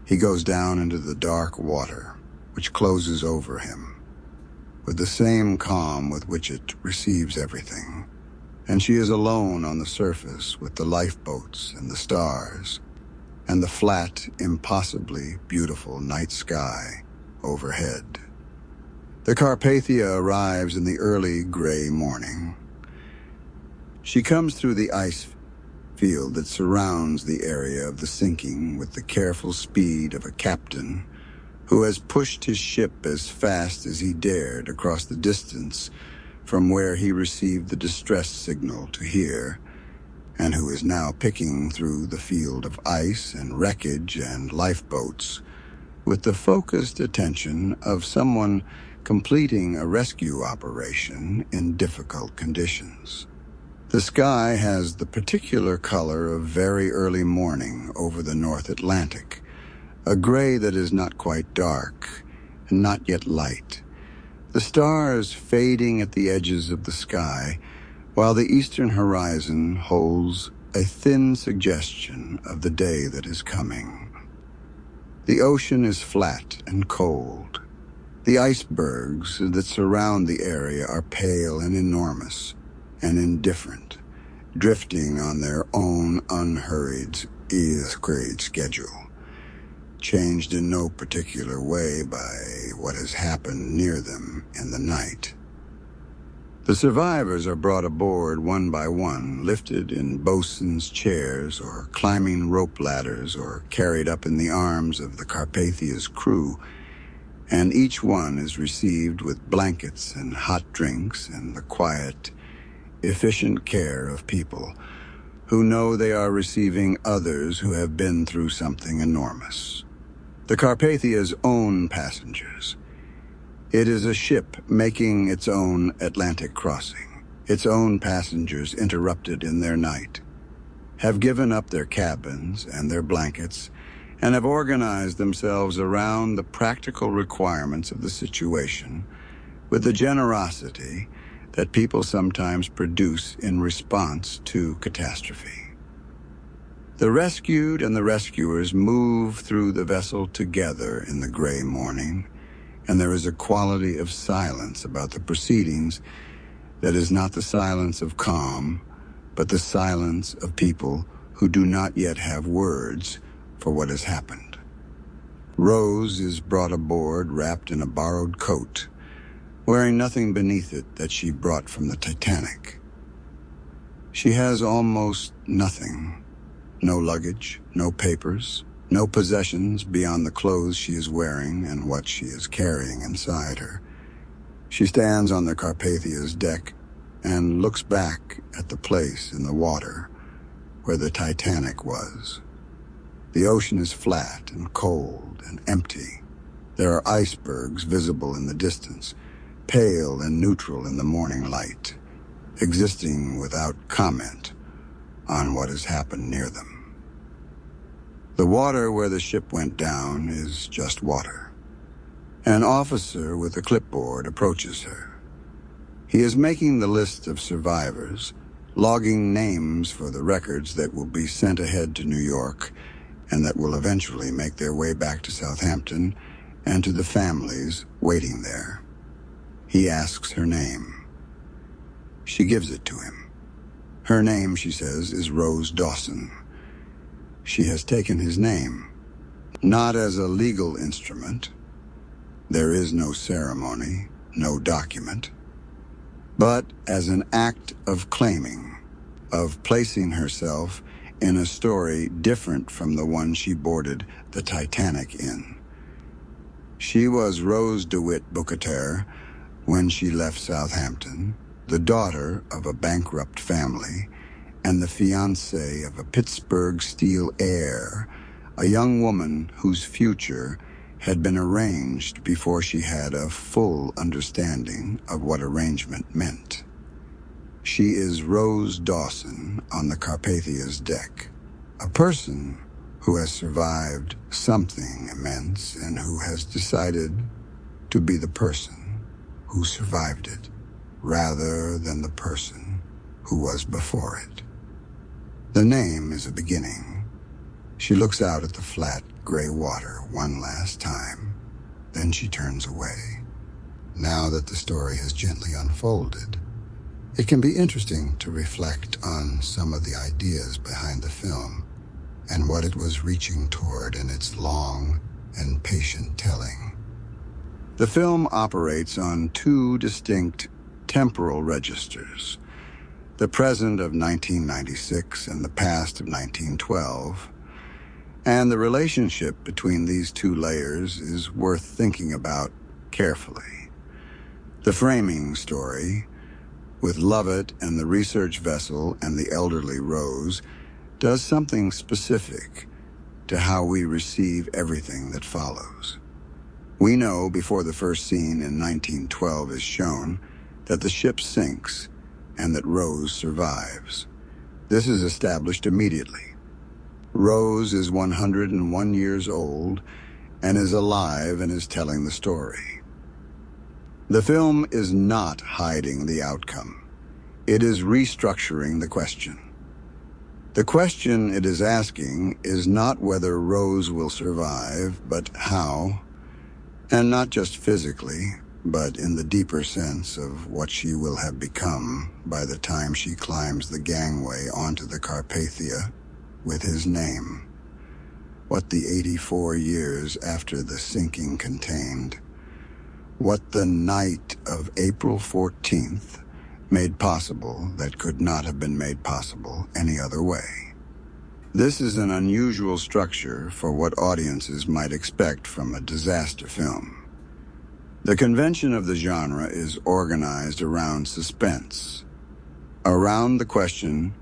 [SPEAKER 1] He goes down into the dark water, which closes over him, with the same calm with which it receives everything. And she is alone on the surface with the lifeboats and the stars, and the flat, impossibly beautiful night sky overhead. The Carpathia arrives in the early gray morning. She comes through the ice field that surrounds the area of the sinking with the careful speed of a captain who has pushed his ship as fast as he dared across the distance from where he received the distress signal to here, and who is now picking through the field of ice and wreckage and lifeboats with the focused attention of someone completing a rescue operation in difficult conditions. The sky has the particular color of very early morning over the North Atlantic, a gray that is not quite dark and not yet light. The stars fading at the edges of the sky, while the eastern horizon holds a thin suggestion of the day that is coming. The ocean is flat and cold. The icebergs that surround the area are pale and enormous and indifferent, drifting on their own unhurried, grade schedule, changed in no particular way by what has happened near them in the night. The survivors are brought aboard one by one, lifted in bosun's chairs or climbing rope ladders or carried up in the arms of the Carpathia's crew, and each one is received with blankets and hot drinks and the quiet, efficient care of people who know they are receiving others who have been through something enormous. The Carpathia's own passengers. It is a ship making its own Atlantic crossing. Its own passengers interrupted in their night, have given up their cabins and their blankets, and have organized themselves around the practical requirements of the situation with the generosity that people sometimes produce in response to catastrophe. The rescued and the rescuers move through the vessel together in the gray morning, and there is a quality of silence about the proceedings that is not the silence of calm, but the silence of people who do not yet have words for what has happened. Rose is brought aboard wrapped in a borrowed coat, wearing nothing beneath it that she brought from the Titanic. She has almost nothing. No luggage, no papers, no possessions beyond the clothes she is wearing and what she is carrying inside her. She stands on the Carpathia's deck and looks back at the place in the water where the Titanic was. The ocean is flat and cold and empty. There are icebergs visible in the distance, pale and neutral in the morning light, existing without comment on what has happened near them. The water where the ship went down is just water. An officer with a clipboard approaches her. He is making the list of survivors, logging names for the records that will be sent ahead to New York and that will eventually make their way back to Southampton and to the families waiting there. He asks her name. She gives it to him. Her name, she says, is Rose Dawson. She has taken his name, not as a legal instrument. There is no ceremony, no document, but as an act of claiming, of placing herself in a story different from the one she boarded the Titanic in. She was Rose DeWitt Bouqueter when she left Southampton, the daughter of a bankrupt family and the fiancée of a Pittsburgh steel heir, a young woman whose future had been arranged before she had a full understanding of what arrangement meant. She is Rose Dawson on the Carpathia's deck, a person who has survived something immense and who has decided to be the person who survived it, rather than the person who was before it. The name is a beginning. She looks out at the flat, gray water one last time, then she turns away. Now that the story has gently unfolded, it can be interesting to reflect on some of the ideas behind the film and what it was reaching toward in its long and patient telling. The film operates on two distinct temporal registers, the present of 1996 and the past of 1912, and the relationship between these two layers is worth thinking about carefully. The framing story, with Lovett and the research vessel and the elderly Rose, does something specific to how we receive everything that follows. We know before the first scene in 1912 is shown that the ship sinks and that Rose survives. This is established immediately. Rose is 101 years old and is alive and is telling the story. The film is not hiding the outcome. It is restructuring the question. The question it is asking is not whether Rose will survive, but how, and not just physically, but in the deeper sense of what she will have become by the time she climbs the gangway onto the Carpathia with his name. What the 84 years after the sinking contained. What the night of April 14th made possible that could not have been made possible any other way. This is an unusual structure for what audiences might expect from a disaster film. The convention of the genre is organized around suspense, around the question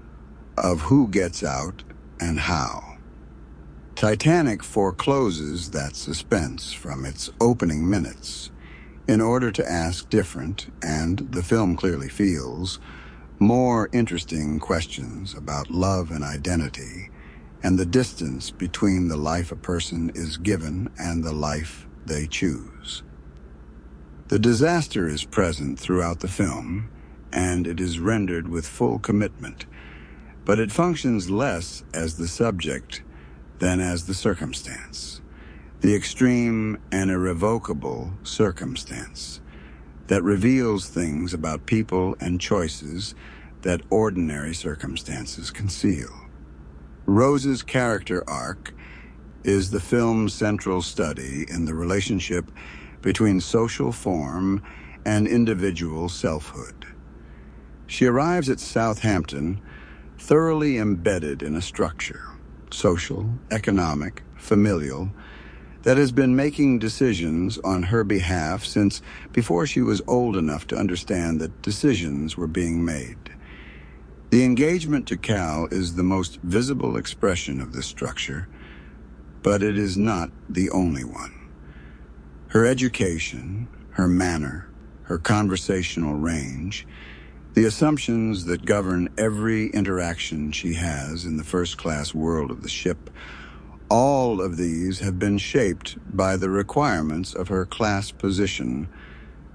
[SPEAKER 1] of who gets out and how. Titanic forecloses that suspense from its opening minutes in order to ask different, and the film clearly feels, more interesting questions about love and identity and the distance between the life a person is given and the life they choose. The disaster is present throughout the film, and it is rendered with full commitment, but it functions less as the subject than as the circumstance, the extreme and irrevocable circumstance that reveals things about people and choices that ordinary circumstances conceal. Rose's character arc is the film's central study in the relationship between social form and individual selfhood. She arrives at Southampton thoroughly embedded in a structure, social, economic, familial, that has been making decisions on her behalf since before she was old enough to understand that decisions were being made. The engagement to Cal is the most visible expression of this structure, but it is not the only one. Her education, her manner, her conversational range, the assumptions that govern every interaction she has in the first-class world of the ship, all of these have been shaped by the requirements of her class position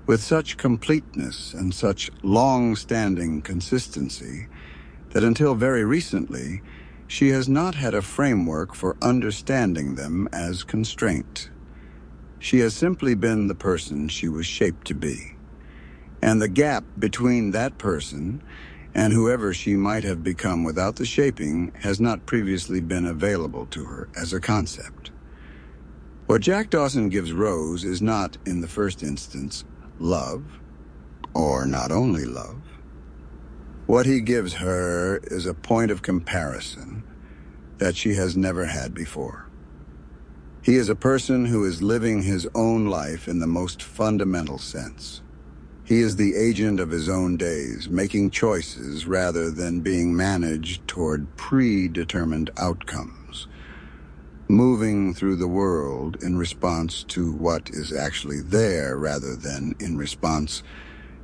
[SPEAKER 1] with such completeness and such long-standing consistency that until very recently, she has not had a framework for understanding them as constraint. She has simply been the person she was shaped to be. And the gap between that person and whoever she might have become without the shaping has not previously been available to her as a concept. What Jack Dawson gives Rose is not, in the first instance, love, or not only love. What he gives her is a point of comparison that she has never had before. He is a person who is living his own life in the most fundamental sense. He is the agent of his own days, making choices rather than being managed toward predetermined outcomes, moving through the world in response to what is actually there rather than in response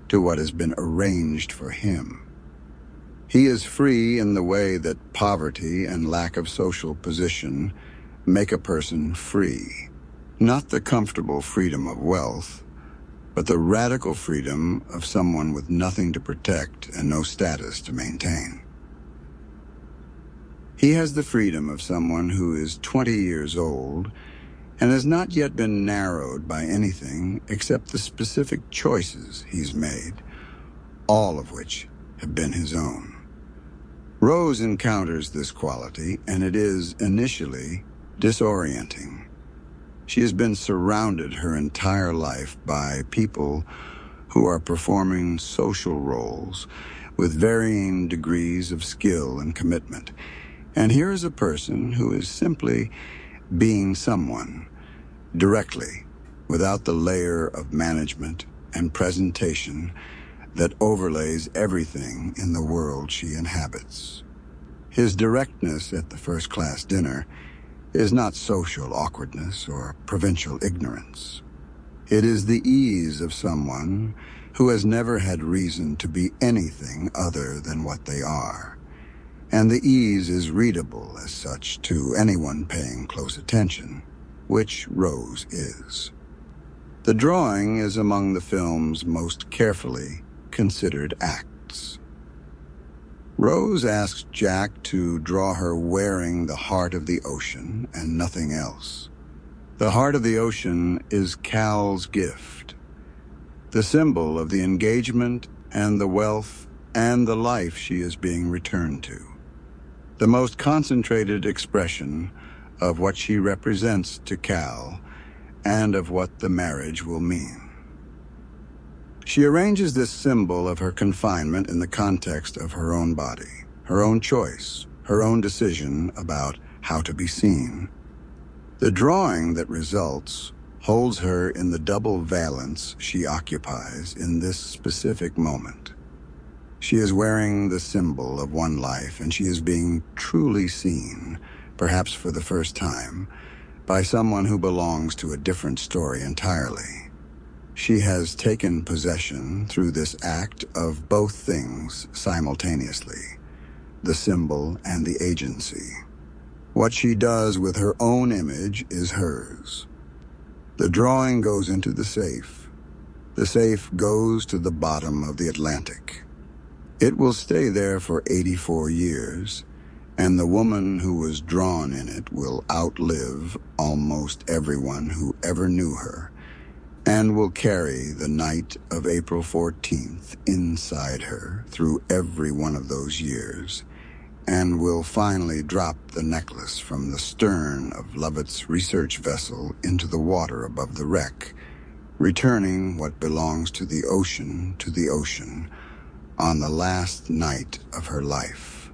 [SPEAKER 1] to what has been arranged for him. He is free in the way that poverty and lack of social position make a person free. Not the comfortable freedom of wealth, but the radical freedom of someone with nothing to protect and no status to maintain. He has the freedom of someone who is 20 years old and has not yet been narrowed by anything except the specific choices he's made, all of which have been his own. Rose encounters this quality, and it is initially disorienting. She has been surrounded her entire life by people who are performing social roles with varying degrees of skill and commitment. And here is a person who is simply being someone, directly, without the layer of management and presentation that overlays everything in the world she inhabits. His directness at the first-class dinner is not social awkwardness or provincial ignorance. It is the ease of someone who has never had reason to be anything other than what they are. And the ease is readable as such to anyone paying close attention, which Rose is. The drawing is among the film's most carefully considered acts. Rose asks Jack to draw her wearing the heart of the ocean and nothing else. The heart of the ocean is Cal's gift, the symbol of the engagement and the wealth and the life she is being returned to. The most concentrated expression of what she represents to Cal and of what the marriage will mean. She arranges this symbol of her confinement in the context of her own body, her own choice, her own decision about how to be seen. The drawing that results holds her in the double valence she occupies in this specific moment. She is wearing the symbol of one life, and she is being truly seen, perhaps for the first time, by someone who belongs to a different story entirely. She has taken possession through this act of both things simultaneously, the symbol and the agency. What she does with her own image is hers. The drawing goes into the safe. The safe goes to the bottom of the Atlantic. It will stay there for 84 years, and the woman who was drawn in it will outlive almost everyone who ever knew her, and will carry the night of April 14th inside her through every one of those years, and will finally drop the necklace from the stern of Lovett's research vessel into the water above the wreck, returning what belongs to the ocean on the last night of her life.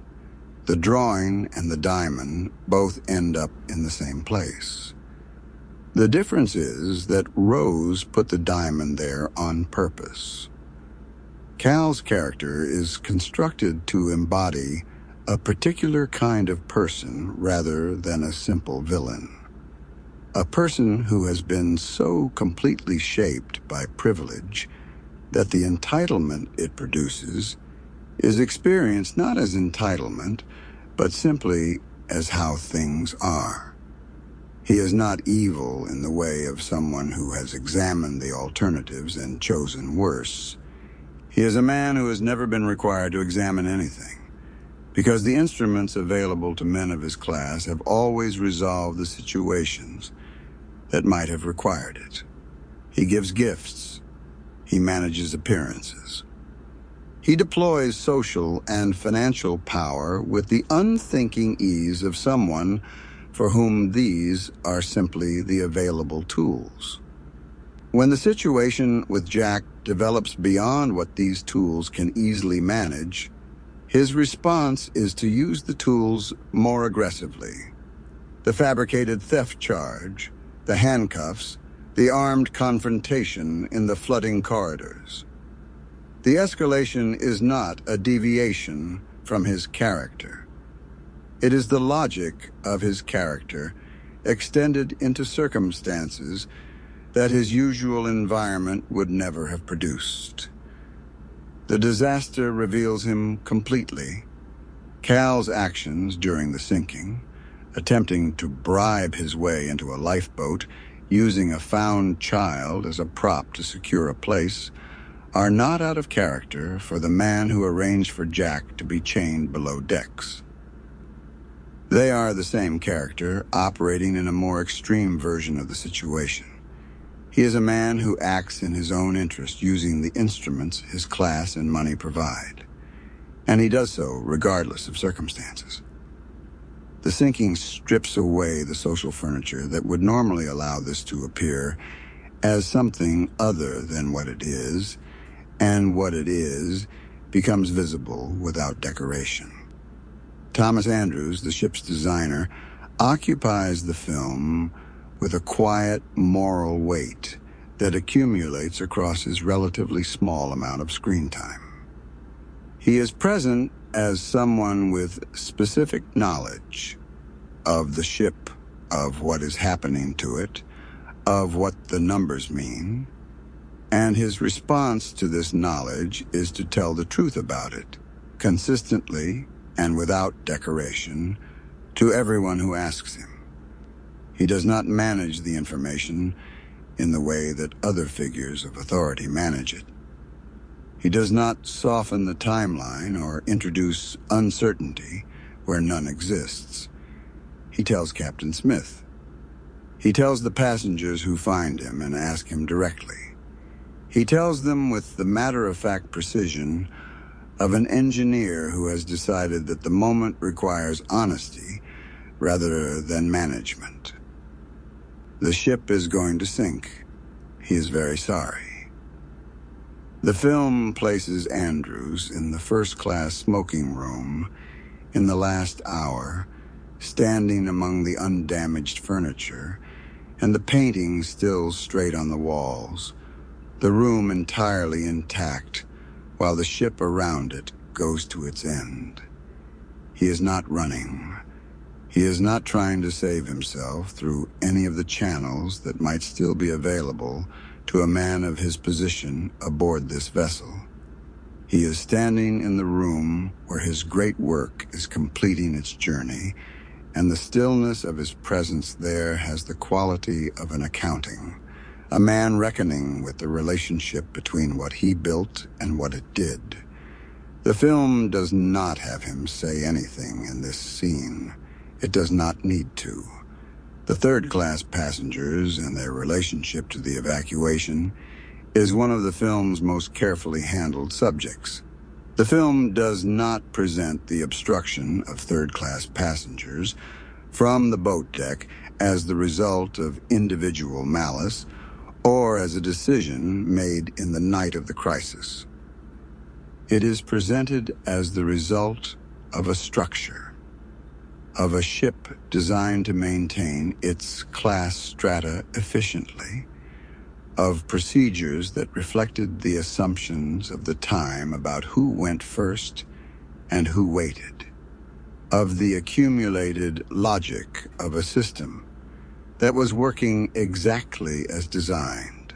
[SPEAKER 1] The drawing and the diamond both end up in the same place. The difference is that Rose put the diamond there on purpose. Cal's character is constructed to embody a particular kind of person rather than a simple villain. A person who has been so completely shaped by privilege that the entitlement it produces is experienced not as entitlement, but simply as how things are. He is not evil in the way of someone who has examined the alternatives and chosen worse. He is a man who has never been required to examine anything, because the instruments available to men of his class have always resolved the situations that might have required it. He gives gifts. He manages appearances. He deploys social and financial power with the unthinking ease of someone for whom these are simply the available tools. When the situation with Jack develops beyond what these tools can easily manage, his response is to use the tools more aggressively. The fabricated theft charge, the handcuffs, the armed confrontation in the flooding corridors. The escalation is not a deviation from his character. It is the logic of his character extended into circumstances that his usual environment would never have produced. The disaster reveals him completely. Cal's actions during the sinking, attempting to bribe his way into a lifeboat, using a found child as a prop to secure a place, are not out of character for the man who arranged for Jack to be chained below decks. They are the same character, operating in a more extreme version of the situation. He is a man who acts in his own interest, using the instruments his class and money provide. And he does so regardless of circumstances. The sinking strips away the social furniture that would normally allow this to appear as something other than what it is, and what it is becomes visible without decoration. Thomas Andrews, the ship's designer, occupies the film with a quiet moral weight that accumulates across his relatively small amount of screen time. He is present as someone with specific knowledge of the ship, of what is happening to it, of what the numbers mean, and his response to this knowledge is to tell the truth about it, consistently and without decoration, to everyone who asks him. He does not manage the information in the way that other figures of authority manage it. He does not soften the timeline or introduce uncertainty where none exists. He tells Captain Smith. He tells the passengers who find him and ask him directly. He tells them with the matter-of-fact precision of an engineer who has decided that the moment requires honesty rather than management. The ship is going to sink. He is very sorry. The film places Andrews in the first-class smoking room in the last hour, standing among the undamaged furniture and the paintings still straight on the walls, the room entirely intact while the ship around it goes to its end. He is not running. He is not trying to save himself through any of the channels that might still be available to a man of his position aboard this vessel. He is standing in the room where his great work is completing its journey, and the stillness of his presence there has the quality of an accounting, a man reckoning with the relationship between what he built and what it did. The film does not have him say anything in this scene. It does not need to. The third-class passengers and their relationship to the evacuation is one of the film's most carefully handled subjects. The film does not present the obstruction of third-class passengers from the boat deck as the result of individual malice or as a decision made in the night of the crisis. It is presented as the result of a structure, of a ship designed to maintain its class strata efficiently, of procedures that reflected the assumptions of the time about who went first and who waited, of the accumulated logic of a system that was working exactly as designed.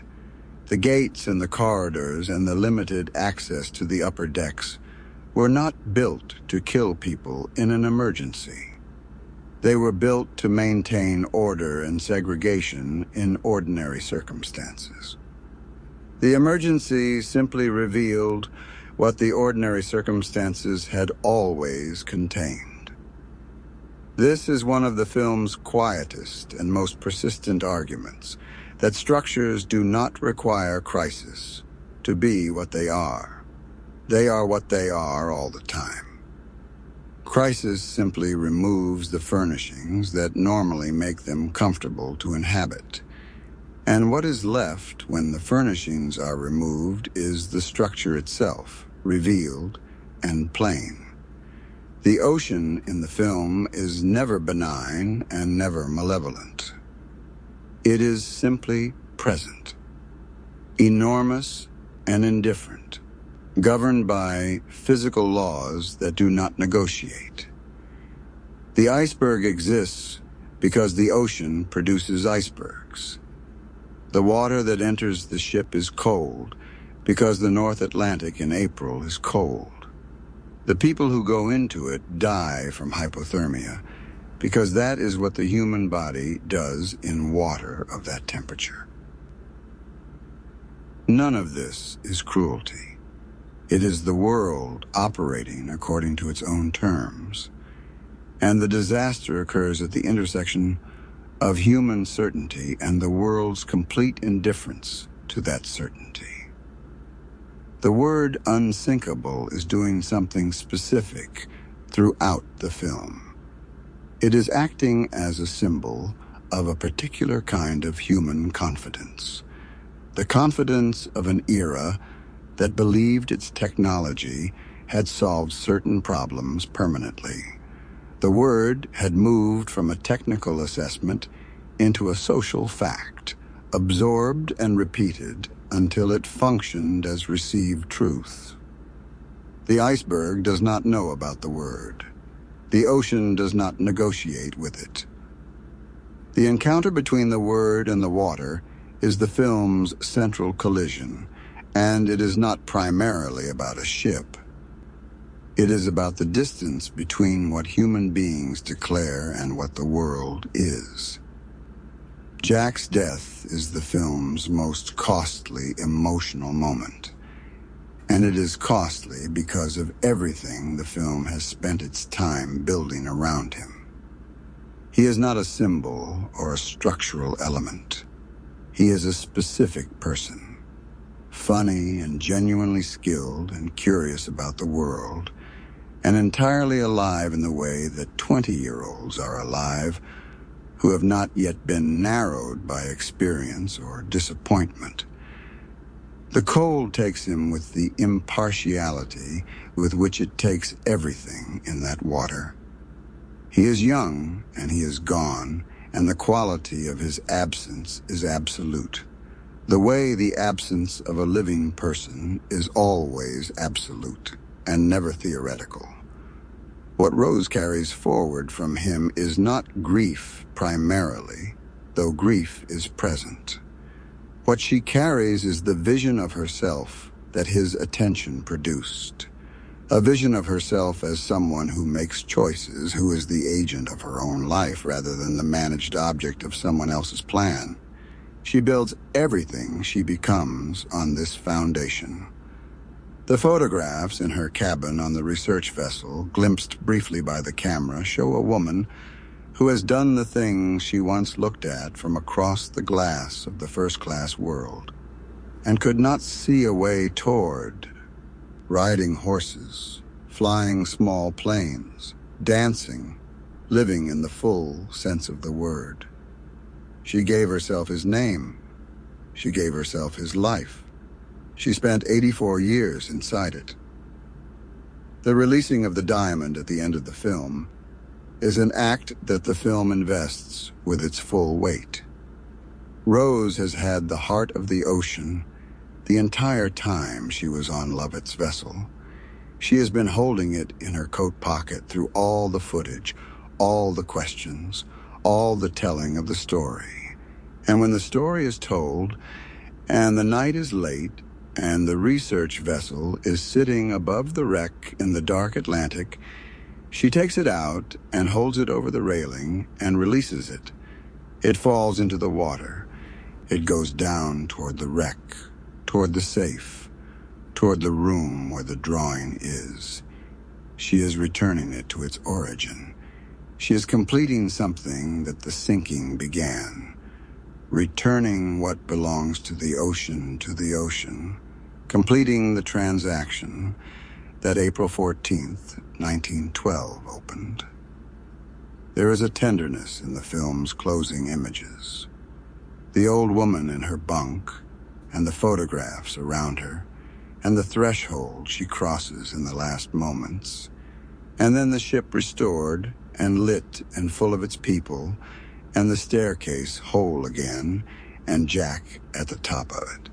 [SPEAKER 1] The gates and the corridors and the limited access to the upper decks were not built to kill people in an emergency. They were built to maintain order and segregation in ordinary circumstances. The emergency simply revealed what the ordinary circumstances had always contained. This is one of the film's quietest and most persistent arguments, that structures do not require crisis to be what they are. They are what they are all the time. Crisis simply removes the furnishings that normally make them comfortable to inhabit. And what is left when the furnishings are removed is the structure itself, revealed and plain. The ocean in the film is never benign and never malevolent. It is simply present, enormous and indifferent, governed by physical laws that do not negotiate. The iceberg exists because the ocean produces icebergs. The water that enters the ship is cold because the North Atlantic in April is cold. The people who go into it die from hypothermia because that is what the human body does in water of that temperature. None of this is cruelty. It is the world operating according to its own terms. And the disaster occurs at the intersection of human certainty and the world's complete indifference to that certainty. The word unsinkable is doing something specific throughout the film. It is acting as a symbol of a particular kind of human confidence. The confidence of an era that believed its technology had solved certain problems permanently. The word had moved from a technical assessment into a social fact, absorbed and repeated until it functioned as received truth. The iceberg does not know about the word. The ocean does not negotiate with it. The encounter between the word and the water is the film's central collision, and it is not primarily about a ship. It is about the distance between what human beings declare and what the world is. Jack's death is the film's most costly emotional moment, and it is costly because of everything the film has spent its time building around him. He is not a symbol or a structural element. He is a specific person, funny and genuinely skilled and curious about the world, and entirely alive in the way that 20-year-olds are alive who have not yet been narrowed by experience or disappointment. The cold takes him with the impartiality with which it takes everything in that water. He is young and he is gone, and the quality of his absence is absolute. The way the absence of a living person is always absolute and never theoretical. What Rose carries forward from him is not grief primarily, though grief is present. What she carries is the vision of herself that his attention produced. A vision of herself as someone who makes choices, who is the agent of her own life rather than the managed object of someone else's plan. She builds everything she becomes on this foundation. The photographs in her cabin on the research vessel, glimpsed briefly by the camera, show a woman who has done the things she once looked at from across the glass of the first-class world and could not see a way toward: riding horses, flying small planes, dancing, living in the full sense of the word. She gave herself his name. She gave herself his life. She spent 84 years inside it. The releasing of the diamond at the end of the film is an act that the film invests with its full weight. Rose has had the heart of the ocean the entire time she was on Lovett's vessel. She has been holding it in her coat pocket through all the footage, all the questions, all the telling of the story. And when the story is told, and the night is late, and the research vessel is sitting above the wreck in the dark Atlantic, she takes it out and holds it over the railing and releases it. It falls into the water. It goes down toward the wreck, toward the safe, toward the room where the drawing is. She is returning it to its origin. She is completing something that the sinking began, returning what belongs to the ocean, completing the transaction that April 14th, 1912 opened. There is a tenderness in the film's closing images. The old woman in her bunk, and the photographs around her, and the threshold she crosses in the last moments. And then the ship restored and lit and full of its people, and the staircase whole again, and Jack at the top of it.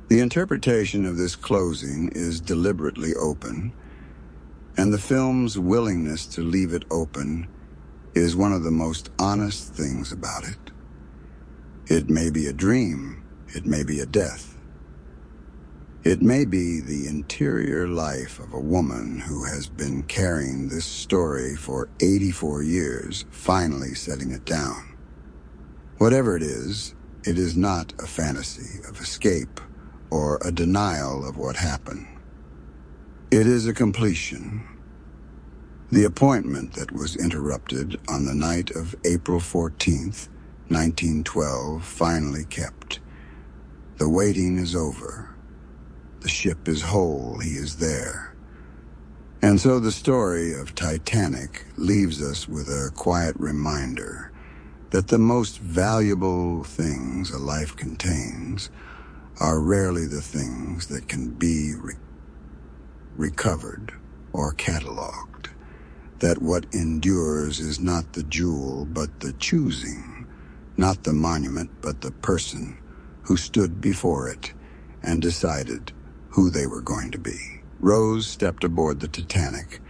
[SPEAKER 1] The interpretation of this closing is deliberately open, and the film's willingness to leave it open is one of the most honest things about it. It may be a dream, it may be a death. It may be the interior life of a woman who has been carrying this story for 84 years, finally setting it down. Whatever it is not a fantasy of escape or a denial of what happened. It is a completion. The appointment that was interrupted on the night of April 14th, 1912, finally kept. The waiting is over. The ship is whole, he is there. And so the story of Titanic leaves us with a quiet reminder that the most valuable things a life contains are rarely the things that can be recovered or cataloged. That what endures is not the jewel, but the choosing, not the monument, but the person who stood before it and decided who they were going to be. Rose stepped aboard the Titanic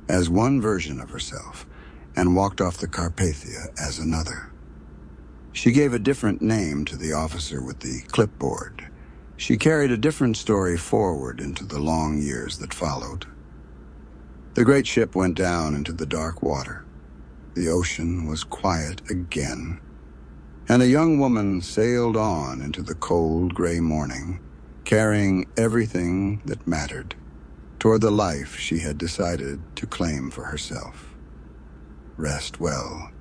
[SPEAKER 1] as one version of herself and walked off the Carpathia as another. She gave a different name to the officer with the clipboard. She carried a different story forward into the long years that followed. The great ship went down into the dark water. The ocean was quiet again, and a young woman sailed on into the cold gray morning, carrying everything that mattered toward the life she had decided to claim for herself. Rest well,